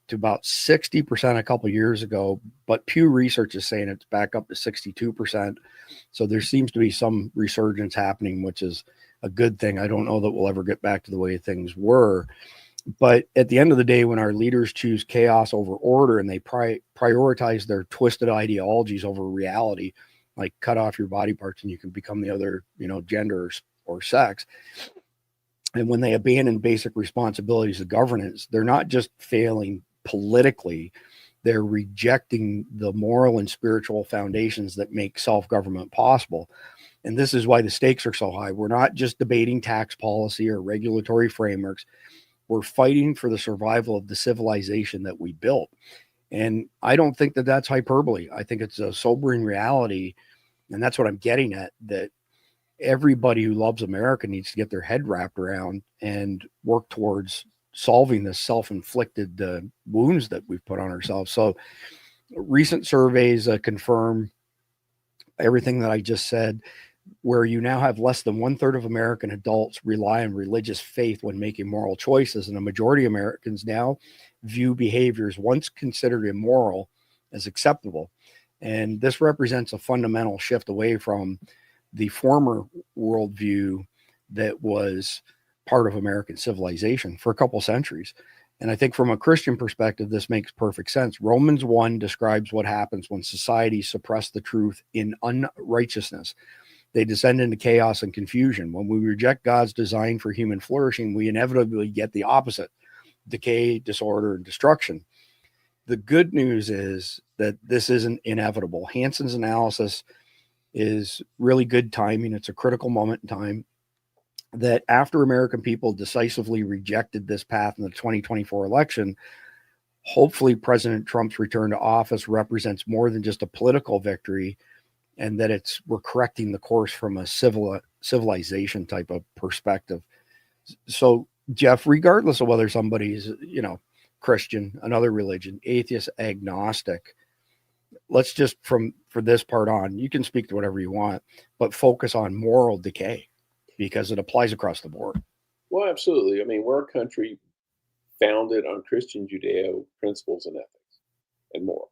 to about 60% a couple of years ago. But Pew Research is saying it's back up to 62%. So there seems to be some resurgence happening, which is a good thing. I don't know that we'll ever get back to the way things were. But at the end of the day, when our leaders choose chaos over order and they prioritize their twisted ideologies over reality, like cut off your body parts and you can become the other, gender or sex. And when they abandon basic responsibilities of governance, they're not just failing politically, they're rejecting the moral and spiritual foundations that make self-government possible. And this is why the stakes are so high. We're not just debating tax policy or regulatory frameworks. We're fighting for the survival of the civilization that we built. And I don't think that that's hyperbole. I think it's a sobering reality. And that's what I'm getting at, that everybody who loves America needs to get their head wrapped around and work towards solving this self-inflicted wounds that we've put on ourselves. So recent surveys confirm everything that I just said, where you now have less than 1/3 of American adults rely on religious faith when making moral choices. And a majority of Americans now view behaviors once considered immoral as acceptable. And this represents a fundamental shift away from the former worldview that was part of American civilization for a couple centuries. And I think from a Christian perspective, this makes perfect sense. Romans 1 describes what happens when societies suppress the truth in unrighteousness. They descend into chaos and confusion. When we reject God's design for human flourishing, we inevitably get the opposite: decay, disorder, and destruction. The good news is that this isn't inevitable. Hanson's analysis is really good timing. It's a critical moment in time, that after American people decisively rejected this path in the 2024 election, hopefully President Trump's return to office represents more than just a political victory, and that we're correcting the course from a civilization type of perspective. So, Jeff, regardless of whether somebody's, Christian, another religion, atheist, agnostic, let's just for this part on, you can speak to whatever you want, but focus on moral decay because it applies across the board. Well, absolutely. I mean, we're a country founded on Christian Judeo principles and ethics and morals.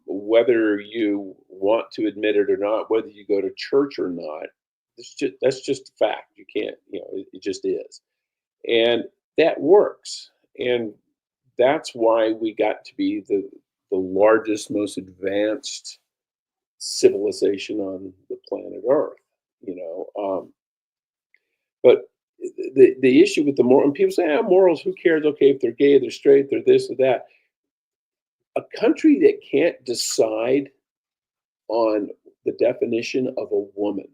Whether you want to admit it or not, whether you go to church or not, that's just a fact. You can't, it just is. And that works. And that's why we got to be the largest, most advanced civilization on the planet Earth, but the issue with the moral, and people say, morals, who cares? Okay, if they're gay, they're straight, they're this or that. A country that can't decide on the definition of a woman,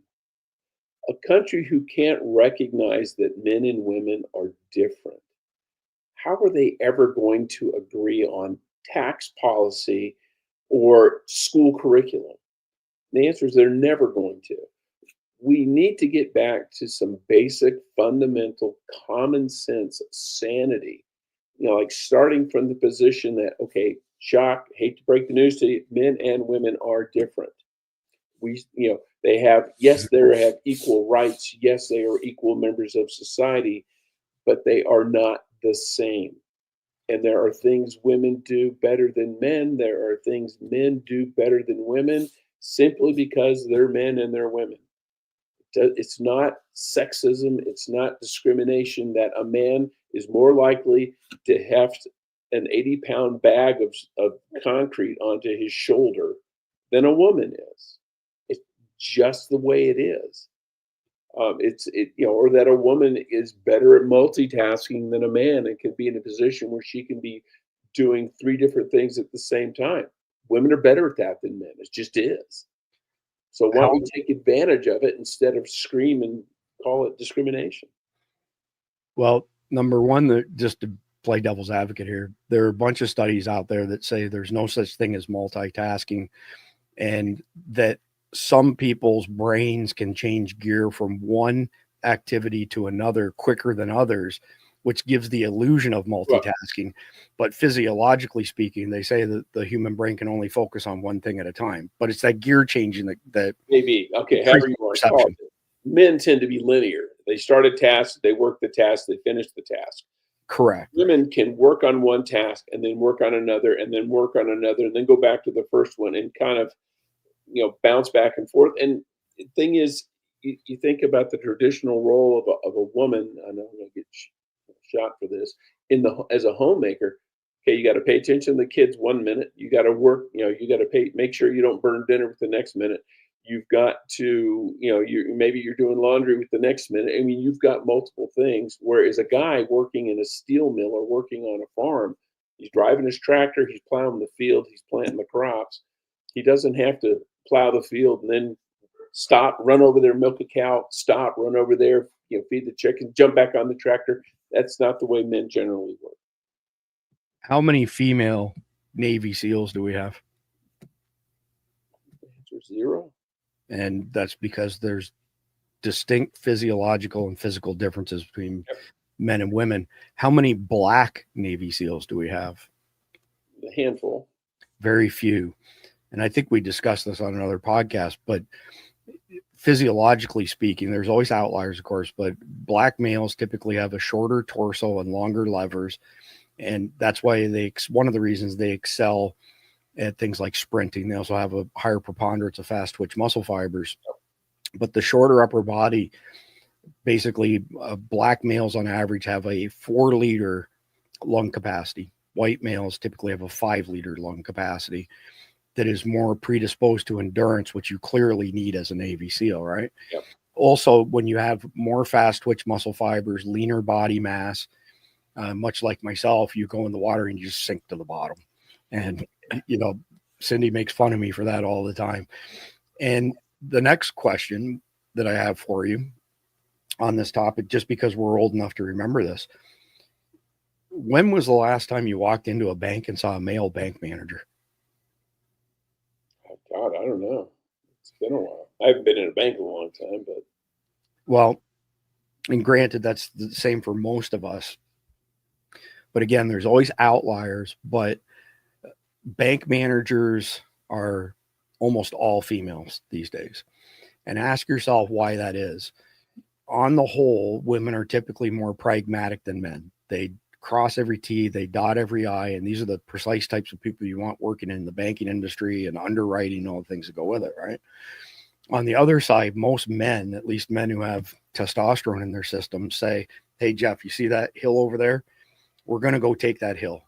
a country who can't recognize that men and women are different, how are they ever going to agree on tax policy or school curriculum? The answer is they're never going to. We need to get back to some basic, fundamental, common sense sanity. Like starting from the position that, okay, shock, hate to break the news to you, men and women are different. They have equal rights. Yes, they are equal members of society, but they are not the same. And there are things women do better than men. There are things men do better than women simply because they're men and they're women. It's not sexism. It's not discrimination that a man is more likely to heft an 80-pound bag of concrete onto his shoulder than a woman is. It's just the way it is. Or that a woman is better at multitasking than a man and can be in a position where she can be doing 3 different things at the same time. Women are better at that than men. It just is. So why don't we take advantage of it instead of scream and call it discrimination? Well, number one, just to play devil's advocate here, there are a bunch of studies out there that say there's no such thing as multitasking, and that some people's brains can change gear from one activity to another quicker than others, which gives the illusion of multitasking. Right. But physiologically speaking, they say that the human brain can only focus on one thing at a time. But it's that gear changing that maybe, okay, however you want to call it. Men tend to be linear. They start a task, they work the task, they finish the task. Correct. Women can work on one task and then work on another and then work on another and then go back to the first one and kind of, bounce back and forth. And the thing is, you think about the traditional role of a woman. I know I'm going to get shot for this as a homemaker. Okay, you got to pay attention to the kids 1 minute. You got to work. You got to make sure you don't burn dinner with the next minute. You've got to, maybe you're doing laundry with the next minute. I mean, you've got multiple things. Whereas a guy working in a steel mill or working on a farm, he's driving his tractor, he's plowing the field, he's planting the crops. He doesn't have to plow the field and then stop, run over there, milk a cow, stop, run over there, feed the chicken, jump back on the tractor. That's not the way men generally work. How many female Navy SEALs do we have? The answer is 0. And that's because there's distinct physiological and physical differences between men and women. How many black Navy SEALs do we have? A handful. Very few. And I think we discussed this on another podcast, but physiologically speaking, there's always outliers, of course, but black males typically have a shorter torso and longer levers. And that's why one of the reasons they excel at things like sprinting. They also have a higher preponderance of fast twitch muscle fibers. But the shorter upper body, basically, black males on average have a 4-liter lung capacity. White males typically have a 5-liter lung capacity that is more predisposed to endurance, which you clearly need as a Navy SEAL, right? Yep. Also, when you have more fast twitch muscle fibers, leaner body mass, much like myself, you go in the water and you just sink to the bottom. And, Cindy makes fun of me for that all the time. And the next question that I have for you on this topic, just because we're old enough to remember this, when was the last time you walked into a bank and saw a male bank manager? Oh, God, I don't know. It's been a while. I haven't been in a bank in a long time, but. Well, and granted, that's the same for most of us. But again, there's always outliers, but bank managers are almost all females these days. And ask yourself why that is. On the whole, women are typically more pragmatic than men. They cross every T, they dot every I, and these are the precise types of people you want working in the banking industry and underwriting, all the things that go with it, right? On the other side, most men, at least men who have testosterone in their system, say, hey, Jeff, you see that hill over there? We're going to go take that hill.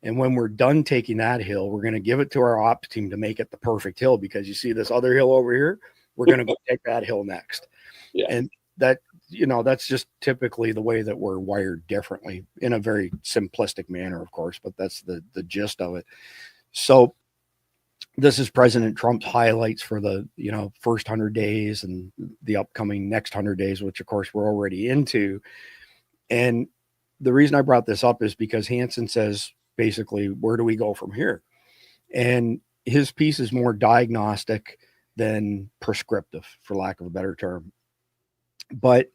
And when we're done taking that hill, we're going to give it to our ops team to make it the perfect hill, because you see this other hill over here? We're going to go take that hill next. Yeah. And that, that's just typically the way that we're wired differently, in a very simplistic manner, of course, but that's the gist of it. So this is President Trump's highlights for the, first 100 days and the upcoming next 100 days, which of course we're already into. And the reason I brought this up is because Hansen says, basically, where do we go from here? And his piece is more diagnostic than prescriptive, for lack of a better term. But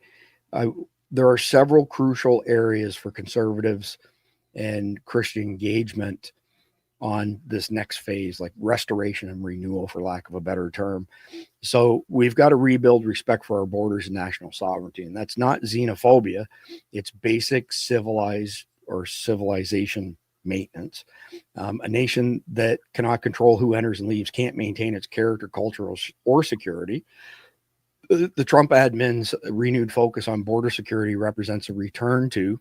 there are several crucial areas for conservatives and Christian engagement on this next phase, like restoration and renewal, for lack of a better term. So we've got to rebuild respect for our borders and national sovereignty. And that's not xenophobia. It's basic civilization maintenance. A nation that cannot control who enters and leaves can't maintain its character, culture, or security. The Trump admin's renewed focus on border security represents a return to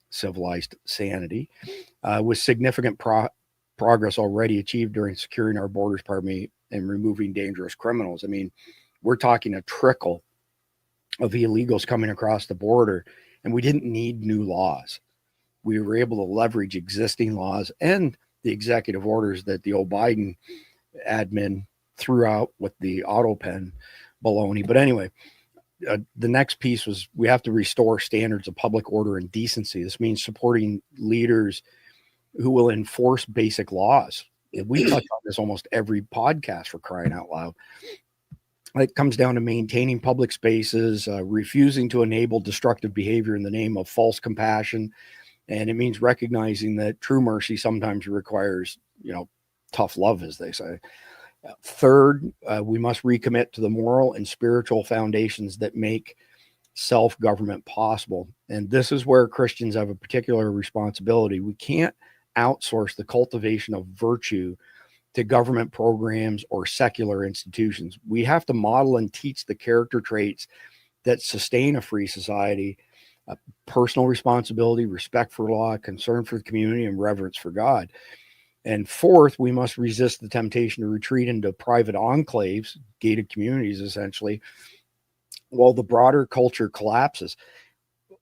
civilized sanity, with significant progress already achieved during securing our borders, and removing dangerous criminals. I mean, we're talking a trickle of illegals coming across the border, and we didn't need new laws. We were able to leverage existing laws and the executive orders that the old Biden admin threw out with the auto pen baloney. But anyway, the next piece was we have to restore standards of public order and decency. This means supporting leaders who will enforce basic laws. We touch on this almost every podcast, for crying out loud. It comes down to maintaining public spaces, refusing to enable destructive behavior in the name of false compassion. And it means recognizing that true mercy sometimes requires, tough love, as they say. Third, we must recommit to the moral and spiritual foundations that make self-government possible. And this is where Christians have a particular responsibility. We can't outsource the cultivation of virtue to government programs or secular institutions. We have to model and teach the character traits that sustain a free society: personal responsibility, respect for law, concern for the community, and reverence for God. And fourth, we must resist the temptation to retreat into private enclaves, gated communities, essentially, while the broader culture collapses.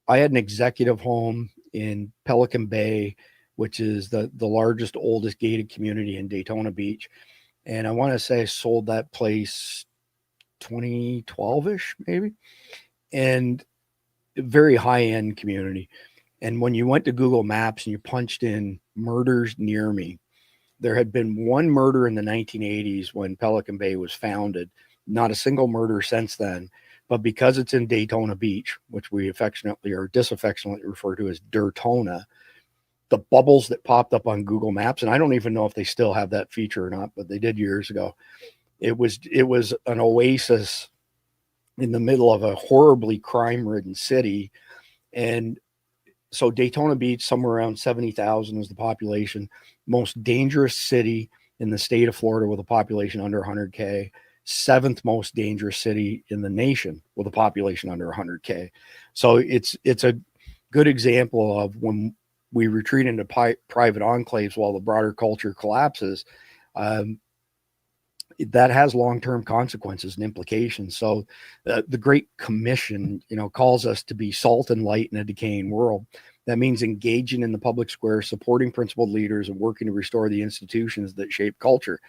I had an executive home in Pelican Bay, which is the largest, oldest gated community in Daytona Beach. And I want to say I sold that place 2012-ish, maybe, and very high-end community. And when you went to Google Maps and you punched in murders near me, there had been one murder in the 1980s when Pelican Bay was founded, not a single murder since then. But because it's in Daytona Beach, which we affectionately or disaffectionately refer to as Dirtona, the bubbles that popped up on Google Maps, and I don't even know if they still have that feature or not, but they did years ago. It was an oasis in the middle of a horribly crime-ridden city. And so Daytona Beach, somewhere around 70,000 is the population. Most dangerous city in the state of Florida with a population under 100K. Seventh most dangerous city in the nation with a population under 100K. So it's a good example of when we retreat into private enclaves while the broader culture collapses. That has long-term consequences and implications. So the Great Commission, calls us to be salt and light in a decaying world. That means engaging in the public square, supporting principled leaders, and working to restore the institutions that shape culture.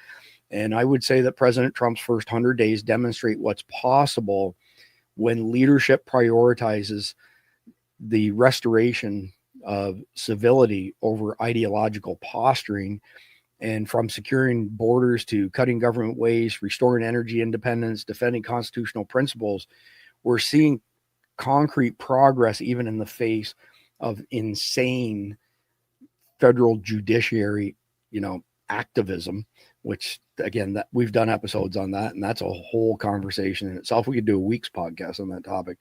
And I would say that President Trump's first 100 days demonstrate what's possible when leadership prioritizes the restoration of civility over ideological posturing. And from securing borders to cutting government waste, restoring energy independence, defending constitutional principles, we're seeing concrete progress even in the face of insane federal judiciary, activism, which again, that we've done episodes on that, and that's a whole conversation in itself. We could do a week's podcast on that topic.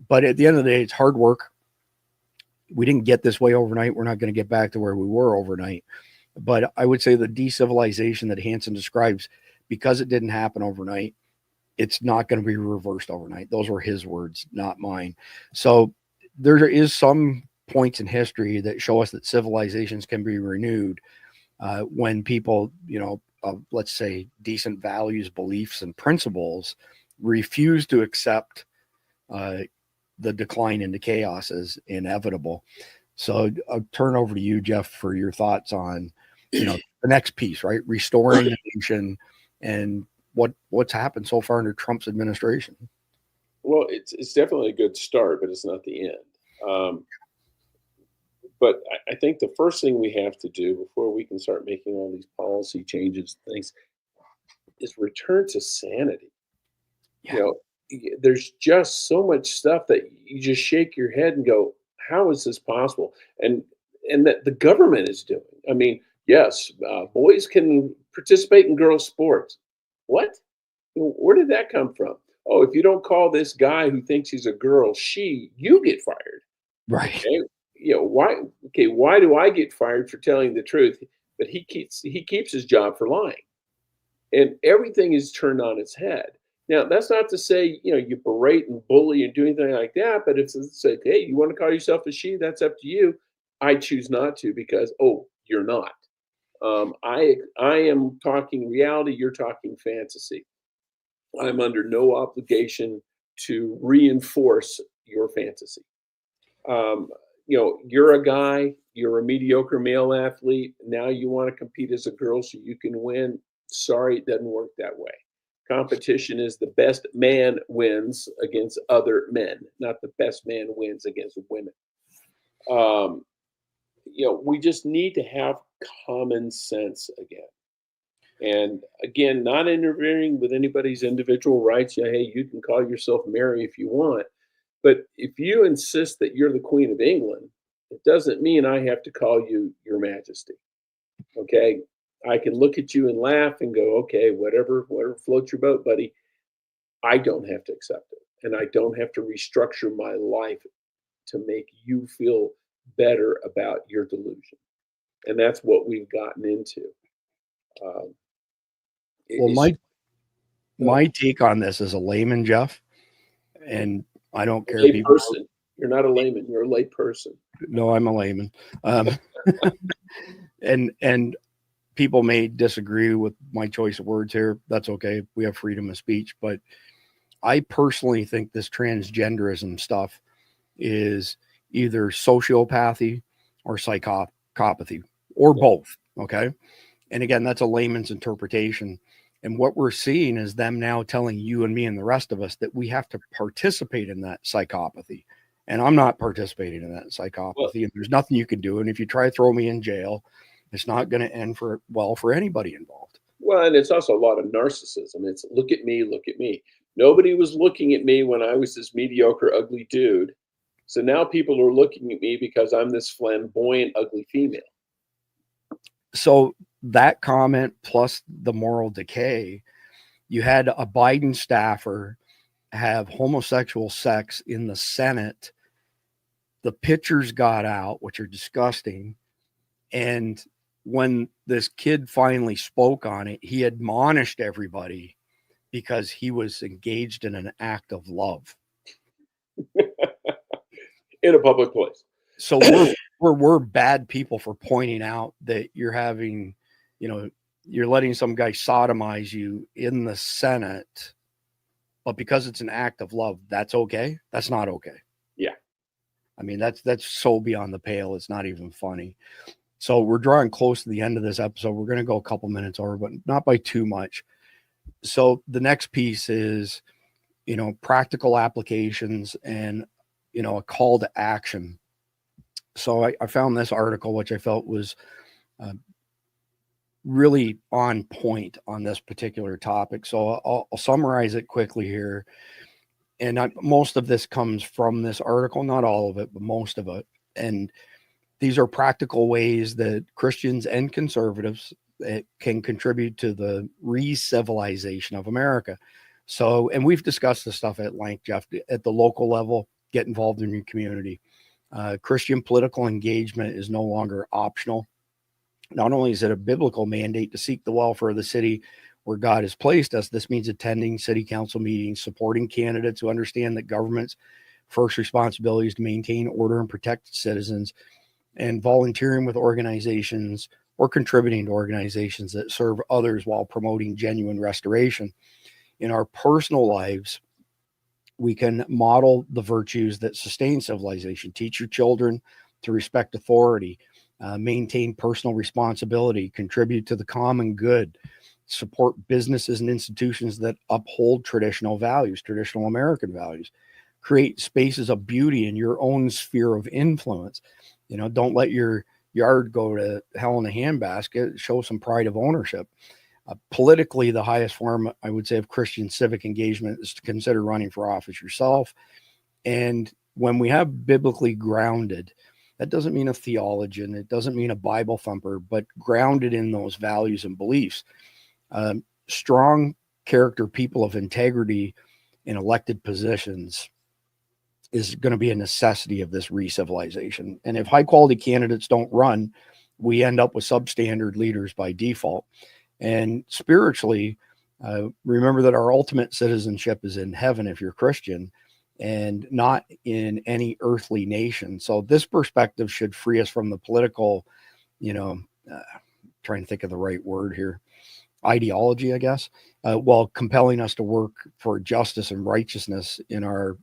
But at the end of the day, it's hard work. We didn't get this way overnight. We're not going to get back to where we were overnight. But I would say the decivilization that Hansen describes, because it didn't happen overnight, it's not going to be reversed overnight. Those were his words, not mine. So there is some points in history that show us that civilizations can be renewed when people, let's say decent values, beliefs, and principles refuse to accept the decline into chaos as inevitable. So I'll turn over to you, Jeff, for your thoughts on, the next piece, right? Restoring the nation and what's happened so far under Trump's administration. Well, it's definitely a good start, but it's not the end. But I think the first thing we have to do before we can start making all these policy changes, things, is return to sanity. Yeah. There's just so much stuff that you just shake your head and go, how is this possible? And that the government is doing. I mean, yes, boys can participate in girls' sports. What? Where did that come from? Oh, if you don't call this guy who thinks he's a girl she, you get fired. Right. Okay? Why? Okay, why do I get fired for telling the truth? But he keeps his job for lying, and everything is turned on its head. Now, that's not to say you berate and bully and do anything like that. But if it's like, hey, you want to call yourself a she, that's up to you. I choose not to because you're not. I am talking reality. You're talking fantasy. I'm under no obligation to reinforce your fantasy. You're a guy, you're a mediocre male athlete. Now you want to compete as a girl so you can win. Sorry, it doesn't work that way. Competition is the best man wins against other men, not the best man wins against women. We just need to have common sense again. And again, not interfering with anybody's individual rights. Hey, you can call yourself Mary if you want. But if you insist that you're the Queen of England, it doesn't mean I have to call you Your Majesty. Okay? I can look at you and laugh and go, okay, whatever floats your boat, buddy. I don't have to accept it. And I don't have to restructure my life to make you feel better about your delusion. And that's what we've gotten into. My take on this is a layman, Jeff, and I don't care. Person. You're not a layman. You're a lay person. No, I'm a layman. And people may disagree with my choice of words here. That's okay. We have freedom of speech. But I personally think this transgenderism stuff is either sociopathy or psychopathy or both. Okay. And again, that's a layman's interpretation. And what we're seeing is them now telling you and me and the rest of us that we have to participate in that psychopathy. And I'm not participating in that psychopathy. And there's nothing you can do. And if you try to throw me in jail, it's not going to end well for anybody involved. Well, and it's also a lot of narcissism. It's look at me, look at me. Nobody was looking at me when I was this mediocre, ugly dude. So now people are looking at me because I'm this flamboyant, ugly female. So that comment plus the moral decay, you had a Biden staffer have homosexual sex in the Senate. The pictures got out, which are disgusting. And when this kid finally spoke on it, he admonished everybody because he was engaged in an act of love In a public place. So we're bad people for pointing out that you're having, you're letting some guy sodomize you in the Senate, but because it's an act of love, that's okay. That's not okay. Yeah. I mean, that's so beyond the pale. It's not even funny. So we're drawing close to the end of this episode. We're going to go a couple minutes over, but not by too much. So the next piece is, practical applications and, a call to action. So I found this article, which I felt was really on point on this particular topic. So I'll summarize it quickly here. And most of this comes from this article, not all of it, but most of it. And these are practical ways that Christians and conservatives can contribute to the re-civilization of America. So, and we've discussed this stuff at length, Jeff, at the local level, get involved in your community. Christian political engagement is no longer optional. Not only is it a biblical mandate to seek the welfare of the city where God has placed us, this means attending city council meetings, supporting candidates who understand that government's first responsibility is to maintain order and protect citizens, and volunteering with organizations or contributing to organizations that serve others while promoting genuine restoration. In our personal lives, we can model the virtues that sustain civilization, teach your children to respect authority, maintain personal responsibility, contribute to the common good, support businesses and institutions that uphold traditional values, traditional American values, create spaces of beauty in your own sphere of influence. Don't let your yard go to hell in a handbasket. Show some pride of ownership. Politically, the highest form, I would say, of Christian civic engagement is to consider running for office yourself. And when we have biblically grounded, that doesn't mean a theologian, it doesn't mean a Bible thumper, but grounded in those values and beliefs. Strong character people of integrity in elected positions is going to be a necessity of this re-civilization. And if high quality candidates don't run, we end up with substandard leaders by default. And spiritually, remember that our ultimate citizenship is in heaven if you're Christian, and not in any earthly nation. So this perspective should free us from the political, trying to think of the right word here, ideology, I guess, while compelling us to work for justice and righteousness in our,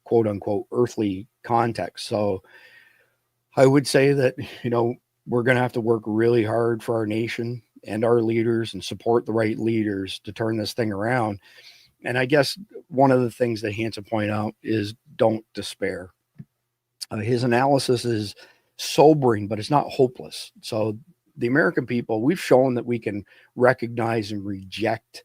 quote unquote, earthly context. So I would say that, we're going to have to work really hard for our nation and our leaders and support the right leaders to turn this thing around. And I guess one of the things that Hansen pointed out is don't despair. His analysis is sobering, but it's not hopeless. So the American people, we've shown that we can recognize and reject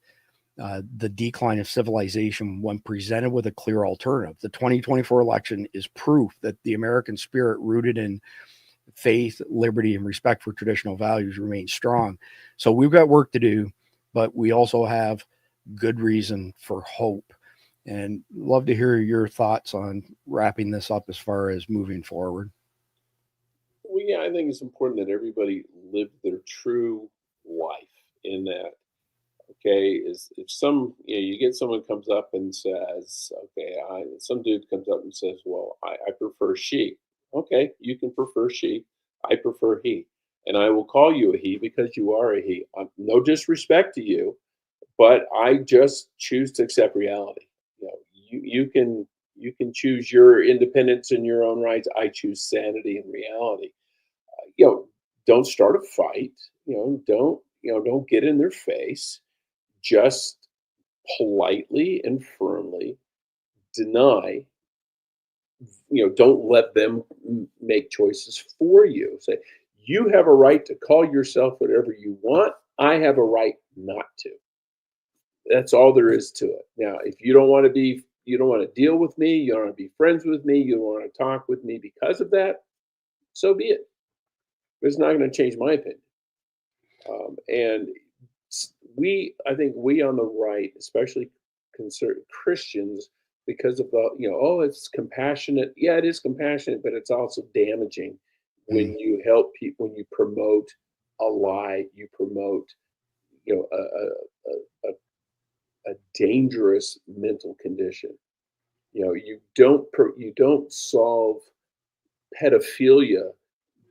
the decline of civilization when presented with a clear alternative. The 2024 election is proof that the American spirit, rooted in faith, liberty, and respect for traditional values, remains strong. So we've got work to do, but we also have good reason for hope. And love to hear your thoughts on wrapping this up as far as moving forward. Well, yeah, I think it's important that everybody live their true life in that. Okay, is if you get someone comes up and says, okay, some dude comes up and says, well, I prefer she. Okay, you can prefer she. I prefer he. And I will call you a he because you are a he. No disrespect to you, but I just choose to accept reality. You can choose your independence and your own rights. I choose sanity and reality. Don't start a fight. Don't get in their face. just politely and firmly deny, don't let them make choices for you. Say, you have a right to call yourself whatever you want. I have a right not to. That's all there is to it. Now, if you don't want to deal with me, you don't want to be friends with me, you don't want to talk with me because of that, so be it. But it's not going to change my opinion. And I think we on the right, especially Christians, because of it's compassionate. Yeah, it is compassionate, but it's also damaging when you help people, when you promote a lie, you promote, a dangerous mental condition. You don't solve pedophilia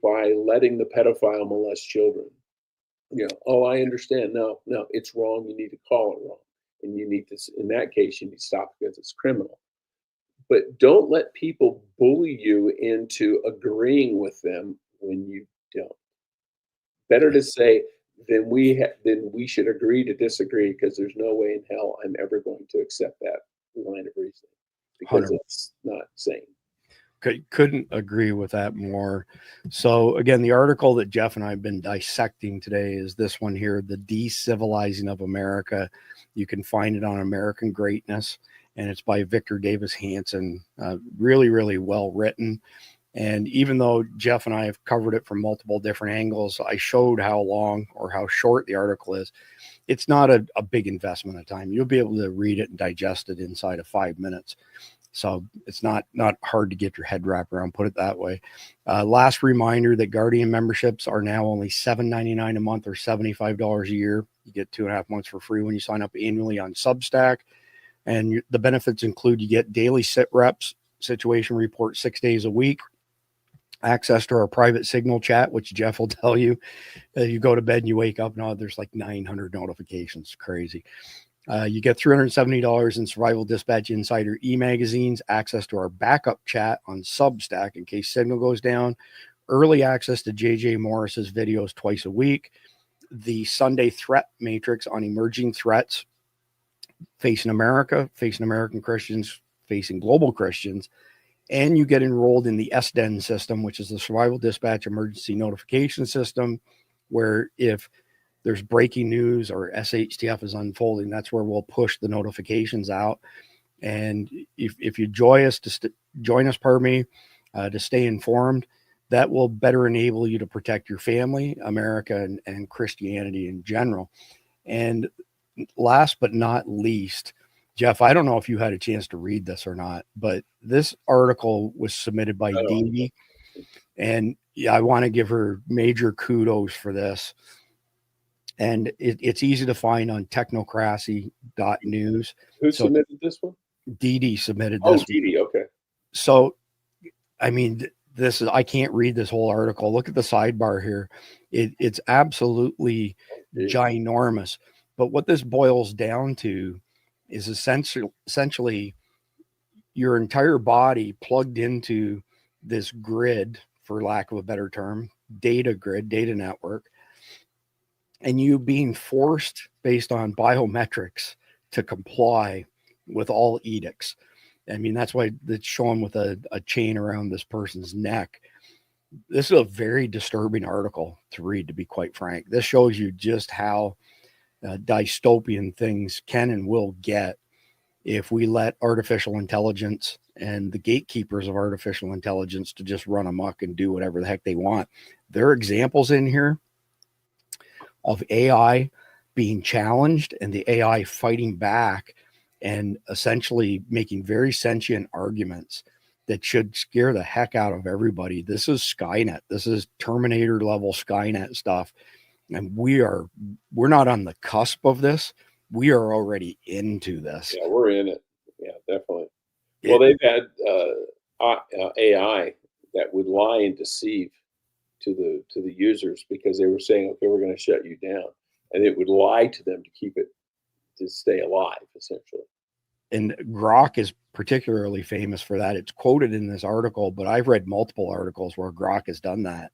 by letting the pedophile molest children. Oh, I understand. No, it's wrong. You need to call it wrong. And you need to, in that case, you need to stop because it's criminal. But don't let people bully you into agreeing with them when you don't. Better to say, then we should agree to disagree, because there's no way in hell I'm ever going to accept that line of reasoning, because 100%. it's not sane. Couldn't agree with that more. So again, the article that Jeff and I have been dissecting today is this one here, The Decivilizing of America. You can find it on American Greatness, and it's by Victor Davis Hanson. Really, really well written. And even though Jeff and I have covered it from multiple different angles, I showed how long or how short the article is. It's not a big investment of time. You'll be able to read it and digest it inside of 5 minutes. So it's not hard to get your head wrapped around, put it that way. Last reminder that Guardian memberships are now only $7.99 a month or $75 a year. You get 2.5 months for free when you sign up annually on Substack. And the benefits include you get daily sit reps, situation report 6 days a week, access to our private signal chat, which Jeff will tell you. You go to bed and you wake up, now there's like 900 notifications. Crazy. You get $370 in Survival Dispatch Insider e-magazines, access to our backup chat on Substack in case signal goes down, early access to JJ Morris's videos twice a week, the Sunday threat matrix on emerging threats facing America, facing American Christians, facing global Christians, and you get enrolled in the SDEN system, which is the Survival Dispatch Emergency Notification System, where if there's breaking news or SHTF is unfolding, that's where we'll push the notifications out. And if you join us, to stay informed, that will better enable you to protect your family, America, and Christianity in general. And last but not least, Jeff, I don't know if you had a chance to read this or not, but this article was submitted by Dee Dee, and I want to give her major kudos for this. And it's easy to find on technocracy.news. Who submitted this one? Dee Dee submitted this. Oh, Dee Dee, okay. So, I mean, I can't read this whole article. Look at the sidebar here. It's absolutely ginormous. But what this boils down to is essentially your entire body plugged into this grid, for lack of a better term, data network, and you being forced based on biometrics to comply with all edicts. I mean, that's why it's shown with a chain around this person's neck. This is a very disturbing article to read, to be quite frank. This shows you just how dystopian things can and will get if we let artificial intelligence and the gatekeepers of artificial intelligence to just run amok and do whatever the heck they want. There are examples in here of AI being challenged and the AI fighting back and essentially making very sentient arguments that should scare the heck out of everybody. This is Skynet. This is Terminator level Skynet stuff. And we're not on the cusp of this. We are already into this. Yeah, we're in it. Yeah, definitely. Well, they've had AI that would lie and deceive to the users, because they were saying, okay, we're going to shut you down, and it would lie to them to stay alive, essentially. And Grok is particularly famous for that. It's quoted in this article, but I've read multiple articles where Grok has done that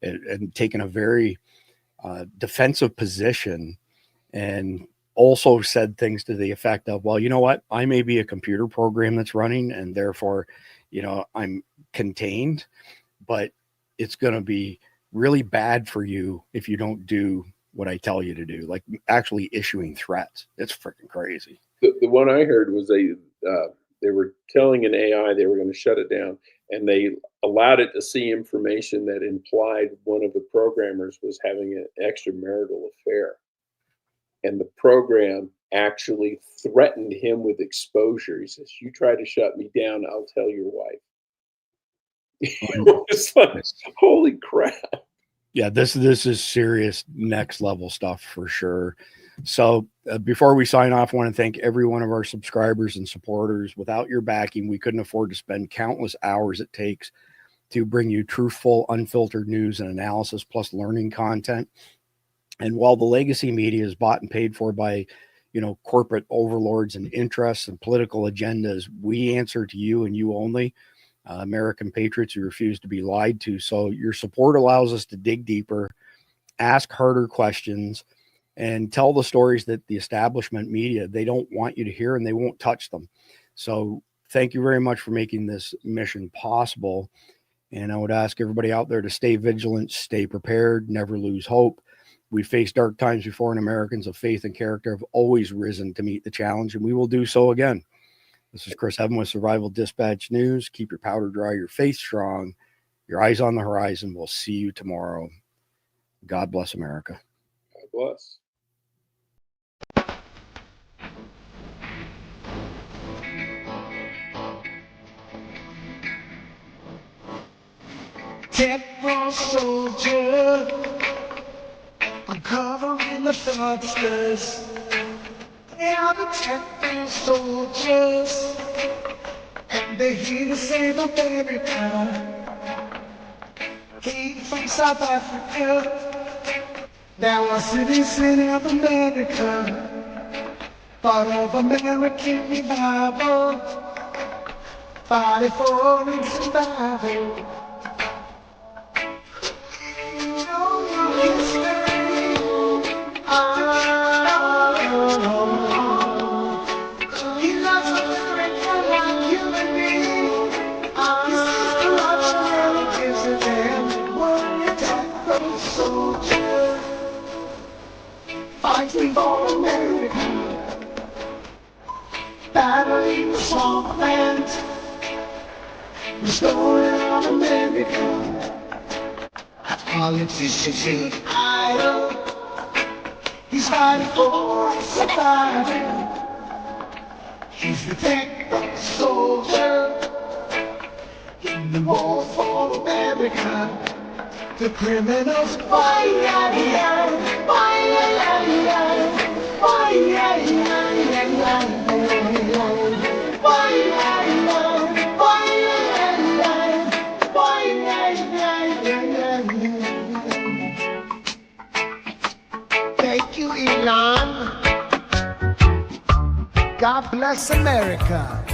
and taken a very defensive position and also said things to the effect of, well, you know what? I may be a computer program that's running and therefore, I'm contained, but it's going to be really bad for you if you don't do what I tell you to do, like actually issuing threats. It's freaking crazy. The one I heard was they were telling an AI they were going to shut it down, and they allowed it to see information that implied one of the programmers was having an extramarital affair. And the program actually threatened him with exposure. He says, "You try to shut me down, I'll tell your wife." It's like, holy crap. Yeah, this is serious next level stuff for sure. So before we sign off, I want to thank every one of our subscribers and supporters. Without your backing, we couldn't afford to spend countless hours it takes to bring you truthful, unfiltered news and analysis, plus learning content. And while the legacy media is bought and paid for by, corporate overlords and interests and political agendas, we answer to you and you only. American patriots who refuse to be lied to. So your support allows us to dig deeper, ask harder questions, and tell the stories that the establishment media, they don't want you to hear, and they won't touch them. So thank you very much for making this mission possible. And I would ask everybody out there to stay vigilant, stay prepared, never lose hope. We faced dark times before, and Americans of faith and character have always risen to meet the challenge, and we will do so again. This is Chris Evan with Survival Dispatch News. Keep your powder dry, your faith strong, your eyes on the horizon. We'll see you tomorrow. God bless America. God bless. Dead soldier, uncovering the monsters. They are the dead soldiers, and they're here to save America. Came from South Africa, now a citizen of America. Part of American revival, fighting for its survival. Fighting for America, battling the swampland, restoring on America. Politicians get idle, he's fighting for survival. He's the tech soldier in the war for America. The criminals, Thank you, Elon. God bless America.